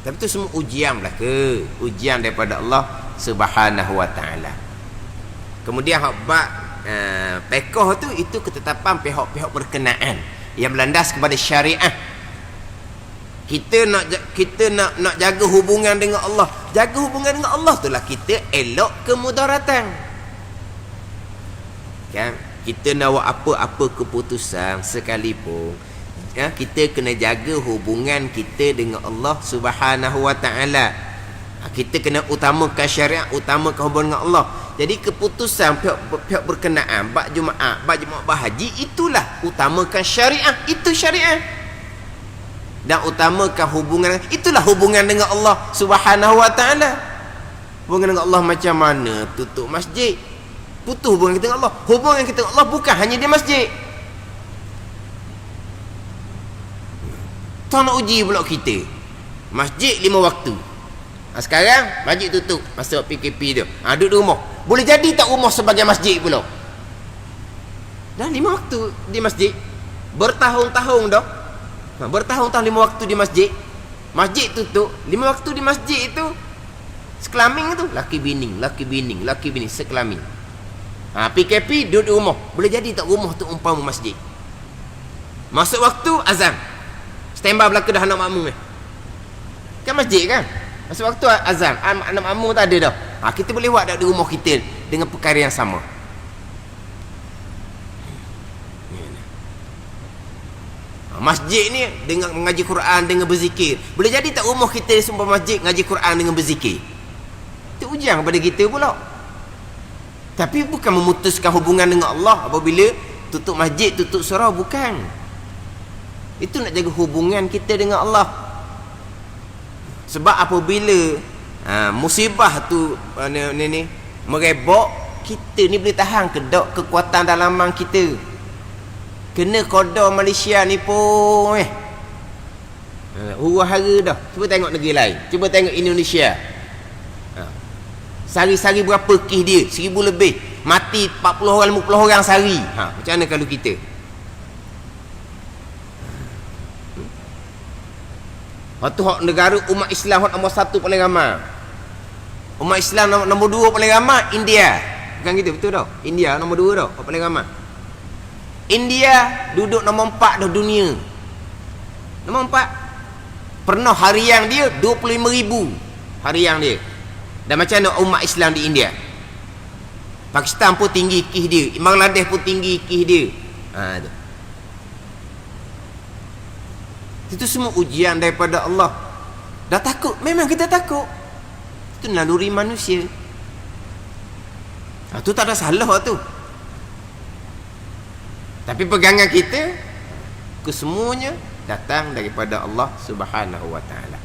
Tapi itu semua ujian belaka, ujian daripada Allah Subhanahu wa taala. Kemudian bab pekah tu itu ketetapan pihak-pihak berkenaan yang berlandas kepada syariah. Kita nak jaga hubungan dengan Allah. Jaga hubungan dengan Allah itulah kita elok kemudaratan. Kan? Kita nak buat apa-apa keputusan sekalipun, ya, kita kena jaga hubungan kita dengan Allah Subhanahu wa taala. Kita kena utamakan syariat, utamakan hubungan dengan Allah. Jadi keputusan pihak berkenaan bab Jumaat, bab berhaji, itulah utamakan syariat, itu syariat. Dan utamakan hubungan, itulah hubungan dengan Allah Subhanahu wa taala. Hubungan dengan Allah macam mana? Tutup masjid, putus hubungan kita dengan Allah. Hubungan kita dengan Allah bukan hanya di masjid. Tuan nak uji pula kita. Masjid 5 waktu. Sekarang masjid tutup masa PKP tu. Duduk di rumah. Boleh jadi tak rumah sebagai masjid pula? Dah 5 waktu di masjid. Bertahun-tahun dah. Bertahun-tahun 5 waktu di masjid. Masjid tutup, 5 waktu di masjid itu sekelamin tu, laki bini sekelamin. PKP duduk di rumah. Boleh jadi tak rumah tu umpama masjid? Masuk waktu azan. Standby belaka dah anak makmum kan masjid kan? Masa waktu azan anak makmum tak ada dah. Kita boleh buat dak di rumah kita dengan perkara yang sama. Masjid ni dengan mengaji Quran, dengan berzikir. Boleh jadi tak rumah kita seumpama masjid ngaji Quran dengan berzikir? Itu ujian kepada kita pula. Tapi bukan memutuskan hubungan dengan Allah apabila tutup masjid, tutup surau, bukan. Itu nak jaga hubungan kita dengan Allah. Sebab apabila musibah tu merebak, kita ni boleh tahan ke tak kekuatan dalaman kita? Kena koda Malaysia ni pun huru-hara dah. Cuba tengok negeri lain, cuba tengok Indonesia. Sehari-sehari berapa kes dia? 1000 lebih. Mati 40 orang, 50 orang sehari. Macam mana kalau kita? Waktu hak negara umat Islam hak nombor 1 paling ramai. Umat Islam nombor 2 paling ramai India. Bukan gitu, betul tak? India nombor 2 dah, hak paling ramai. India duduk nombor 4 dah dunia. Nombor 4. Pernah harian dia 25,000 harian dia. Dan macam mana umat Islam di India? Pakistan pun tinggi kes dia, Bangladesh pun tinggi kes dia. Tu. Itu semua ujian daripada Allah. Dah takut, memang kita takut. Itu naluri manusia. Tu tak ada salah tu. Tapi pegangan kita kesemuanya datang daripada Allah Subhanahu wa taala.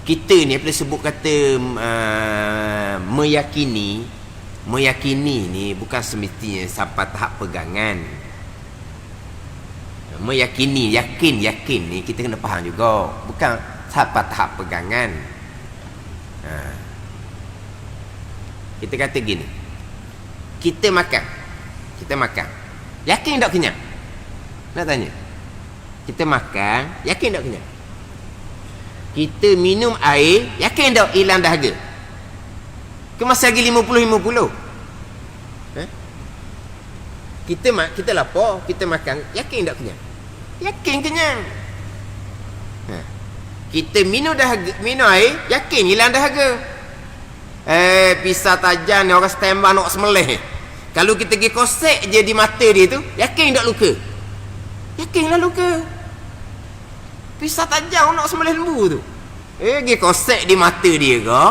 Kita ni apabila sebut kata meyakini ni bukan semestinya sampai tahap pegangan. Meyakini, yakin ni kita kena faham juga, bukan sampai tahap pegangan. Kita kata gini, kita makan, yakin tak kenyang? Nak tanya, kita makan, yakin tak kenyang? Kita minum air, yakin tak hilang dahaga? Ke masih lagi 50-50? Kita lapar, kita makan, yakin tak kenyang? Yakin kenyang. Kita minum air, yakin hilang dahaga. Pisau tajam ni orang standby nak semelih. Kalau kita pergi kosek je di mata dia tu, yakin tak luka? Yakinlah luka. Pisau tajam nak semelih lembu tu, pergi kosek di mata dia ke?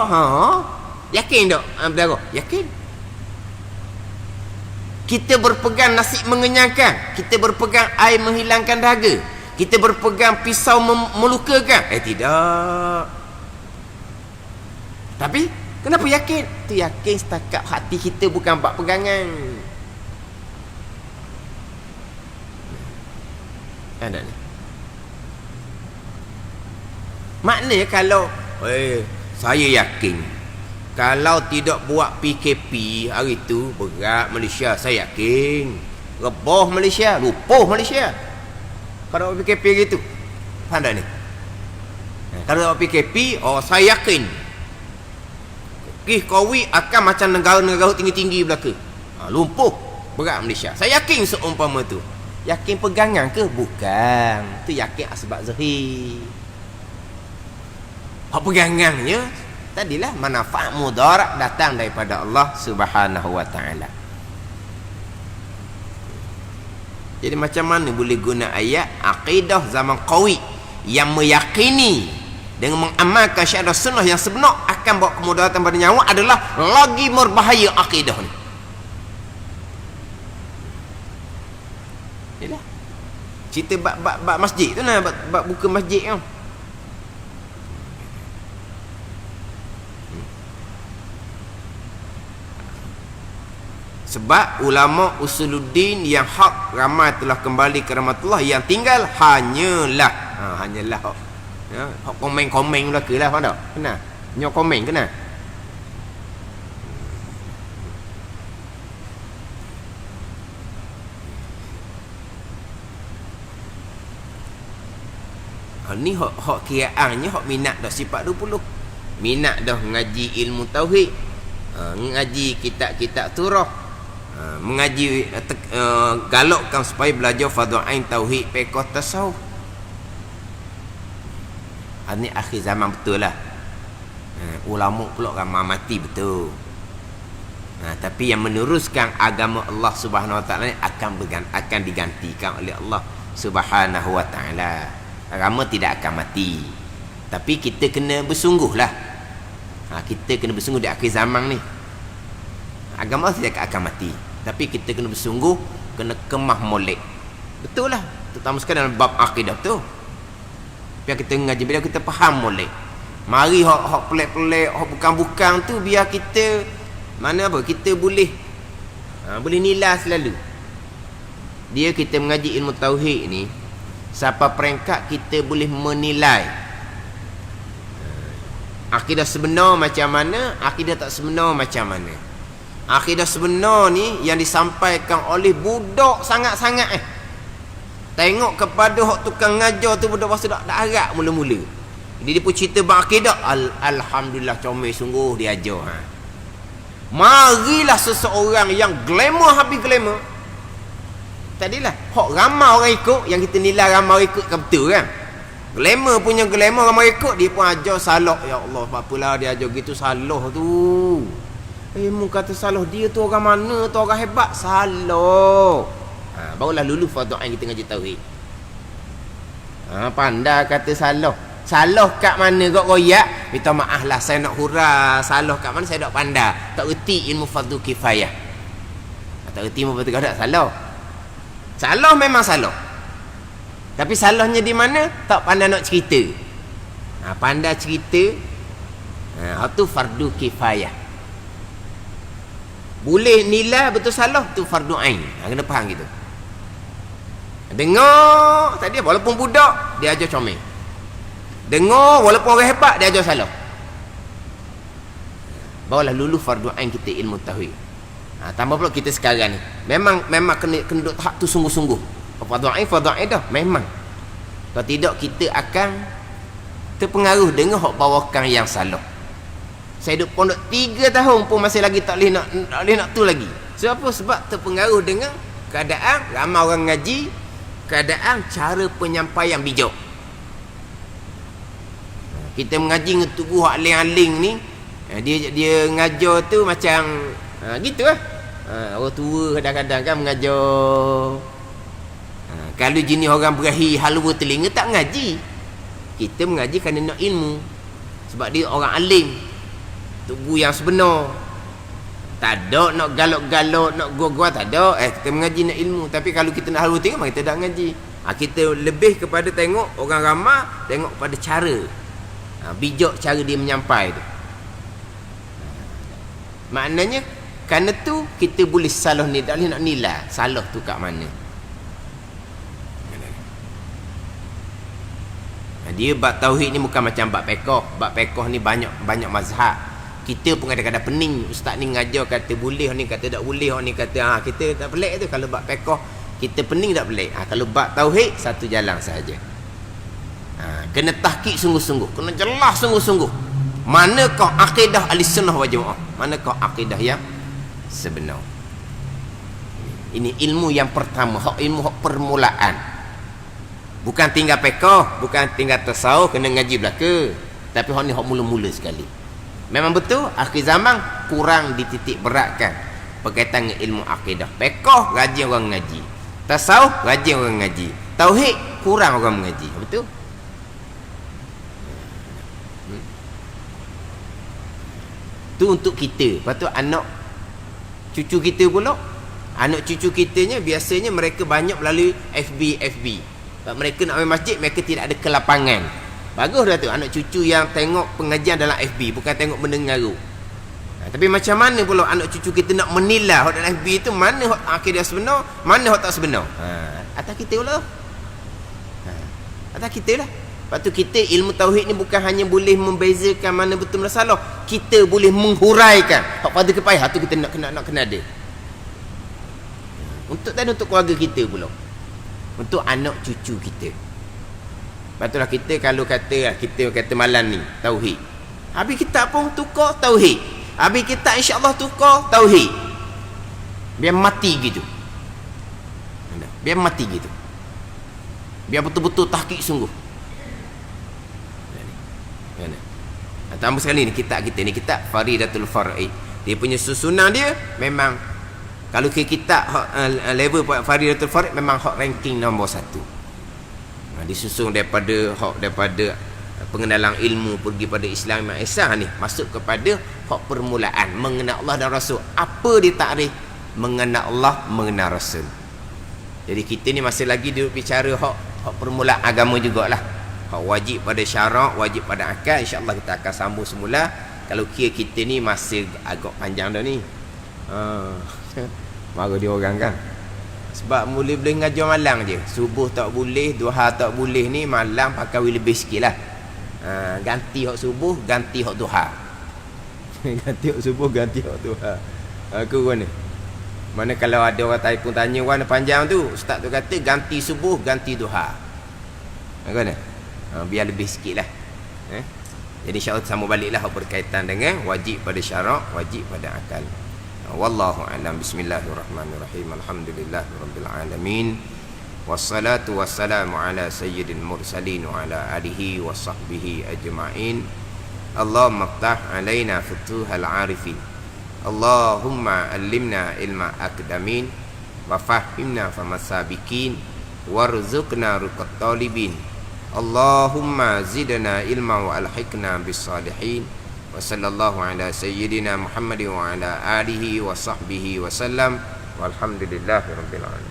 Yakin tak berdarah? Yakin. Kita berpegang nasi mengenyangkan, kita berpegang air menghilangkan dahaga, kita berpegang pisau melukakan? Tidak. Tapi kenapa yakin? Tu yakin setakat hati kita, bukan bab pegangan. Ada ni. Maknanya kalau saya yakin kalau tidak buat PKP hari tu berat Malaysia, saya yakin. Rebah Malaysia, lupuh Malaysia kalau buat PKP gitu. Faham tak ni? Kalau buat PKP, saya yakin Kowi akan macam negara-negara tinggi-tinggi belaka. Lumpuh berat Malaysia. Saya yakin seumpama tu. Yakin pegangan ke? Bukan. Tu yakin asbab zahir. Hak pegangannya tadilah manfaat mudarat datang daripada Allah Subhanahu wa taala. Jadi macam mana boleh guna ayat akidah zaman qawi yang meyakini dengan mengamalkan syiar sunnah yang sebenar akan bawa kemudaratan pada nyawa adalah lagi berbahaya akidah ni. Yalah. Cerita bab masjid tu lah, bab buka masjid tu. Sebab ulama usuluddin yang hak ramai telah kembali ke rahmatullah, yang tinggal hanyalah hanyalah hak komen-komen belaka lah, faham tak? Kena nyok komen kena. Ni hak kiraannya hak minat dah sifat 20. Minat dah ngaji ilmu tauhid, ngaji kitab-kitab turah, mengaji galakkan supaya belajar fardhu ain tauhid fiqh tasawuf. Ini akhir zaman betul lah. Ulama pula ramai mati betul. Tapi yang meneruskan agama Allah Subhanahu Wa Taala ni akan digantikan oleh Allah Subhanahu Wa Taala. Agama tidak akan mati, tapi kita kena bersungguh lah. Kita kena bersungguh di akhir zaman ni. Agama tidak akan mati, tapi kita kena bersungguh, kena kemah molek. Betul lah, terutama sekali dalam bab akidah tu. Biar kita ngaji, biar kita faham molek. Mari hak pelik-pelik, hak bukan-bukan tu biar kita kita boleh nilai selalu. Dia kita mengaji ilmu tauhid ni, siapa peringkat kita boleh menilai akidah sebenar macam mana, akidah tak sebenar macam mana. Akidah sebenar ni yang disampaikan oleh budak sangat-sangat tengok kepada hak tukang ngajar tu budak pasal tak harap mula-mula. Jadi dia pun cerita bang akidah, alhamdulillah comel sungguh dia ajar. Marilah seseorang yang glamour habis glamour. Tadilah hak ramai orang ikut, yang kita nilai ramai orang ikut kan betul kan. Glamour punya glamour ramai ikut, dia pun ajar salah. Ya Allah, apalah dia ajar gitu salah tu. Mu kata salah, dia tu orang mana, tu orang hebat, salah. Barulah lulu fardhu ain kita ngaji tauhid. Pandai kata salah. Salah kat mana kau royak? Minta maaf lah, saya nak hurah. Salah kat mana saya tak pandai. Tak erti ilmu fardhu kifayah. Tak erti ilmu fardhu kifayah, salah. Salah memang salah. Tapi salahnya di mana? Tak pandai nak cerita. Pandai cerita, itu fardu kifayah. Boleh nilai betul salah, tu fardu ain. Kena faham gitu. Dengar tadi walaupun budak dia ajar comel. Dengar walaupun orang hebat dia ajar salah. Barulah lulu fardu ain kita ilmu tauhid. Tambah pula kita sekarang ni memang kena duk tahap tu sungguh-sungguh. Fardu ain dah memang. Kalau tidak kita akan terpengaruh dengan hak bawakan yang salah. Saya duduk pondok 3 tahun pun masih lagi tak boleh nak tu lagi. Sebab apa? Sebab terpengaruh dengan keadaan ramai orang ngaji, keadaan cara penyampaian bijak. Kita mengaji dengan tubuh aling-aling ni, dia ngajar tu macam gitu lah. Orang tua kadang-kadang kan mengajar. Kalau jenis orang berahi halwa telinga tak mengaji. Kita mengaji kerana nak ilmu. Sebab dia orang alim, tubuh yang sebenar. Tak ada nak galak-galak, nak gua-gua, tak ada. Kita mengaji nak ilmu. Tapi kalau kita nak halwa telinga, kita tak mengaji. Kita lebih kepada tengok orang ramai, tengok pada cara, bijak cara dia menyampai tu. Maknanya kerana tu kita boleh salah ni, tak boleh nak nilai salah tu kat mana. Dia bab tauhid ni bukan macam bab fiqh. Bab fiqh ni banyak mazhab. Kita pun kadang-kadang pening, ustaz ni ngajar kata boleh, ni kata tak boleh, ni kata kita tak pelik tu. Kalau bab fiqh kita pening tak pelik. Kalau bab tauhid satu jalan saja. Kena tahqiq sungguh-sungguh, kena jelas sungguh-sungguh. Manakah akidah Ahlussunnah wal Jamaah? Manakah akidah yang sebenar? Ini ilmu yang pertama, ilmu permulaan. Bukan tinggal fiqh, bukan tinggal tasawuf kena ngaji belaka. Tapi hak ni hak mula-mula sekali. Memang betul akhir zaman kurang dititik beratkan berkaitan dengan ilmu akidah. Fiqh rajin orang ngaji. Tasawuf rajin orang ngaji. Tauhid kurang orang mengaji. Betul? Tu untuk kita. Lepas tu anak cucu kita pula, anak cucu kitanya biasanya mereka banyak melalui FB. Sebab mereka nak pergi masjid, mereka tidak ada kelapangan. Bagus dah tu anak cucu yang tengok pengajian dalam FB, bukan tengok benda ngaru. Tapi macam mana pula anak cucu kita nak menilai hak dalam FB tu mana hak akidah sebenar, mana hak tak sebenar? Atas kita pula. Atas kita lah. Lepas tu kita ilmu tauhid ni bukan hanya boleh membezakan mana betul mana salah, kita boleh menghuraikan hak pada kepayah tu kita nak kena ada. Untuk tadi untuk keluarga kita pula. Untuk anak cucu kita. Patutlah kita kalau kita kata malam ni tauhid. Habis kita pun tukar tauhid. Habis kita insya-Allah tukar tauhid. Biar mati gitu. Biar mati gitu. Biar betul-betul tahqiq sungguh. Tambah sekali ni kita ni kitab Faridatul Far'i. Dia punya susunan dia memang kalau ke kitab level Faridatul Far'i memang hak ranking nombor 1. Disusun daripada pengenalan ilmu pergi pada Islam yang Islam ni masuk kepada hak permulaan mengenal Allah dan Rasul. Apa dia takrif mengenal Allah, mengenal Rasul. Jadi kita ni masih lagi duduk bicara hak permulaan agama jugalah. Hak wajib pada syarak, wajib pada akal, insya-Allah kita akan sambung semula. Kalau kira kita ni masih agak panjang dah ni. Marah dia orang kan. Sebab boleh ngajar malam je. Subuh tak boleh, duha tak boleh ni, malam pakai lebih sikit lah. Ganti hak subuh, ganti hak duha. Ganti hak subuh, ganti hak duha. Aku mana? Mana kalau ada orang telefon tanya warna panjang tu, ustaz tu kata ganti subuh, ganti duha. Mana? Biar lebih sikit lah. Jadi insyaAllah sama baliklah berkaitan dengan wajib pada syarak, wajib pada akal. Wallahu a'lam. Bismillahirrahmanirrahim. Alhamdulillahirabbil alamin. Wassalatu wassalamu ala sayyidil mursalin wa ala alihi wa sahbihi ajma'in. Allahumma iftah alaina futuhal arifin. Allahumma allimna ilma akdamin wa fahimna famasabikin warzuqna ruqat talibin. Allahumma zidna ilma wa alhiqna bis salihin. Wa sallallahu ala sayyidina Muhammad wa ala alihi wa sahbihi wa sallam. Walhamdulillahi rabbil alamin.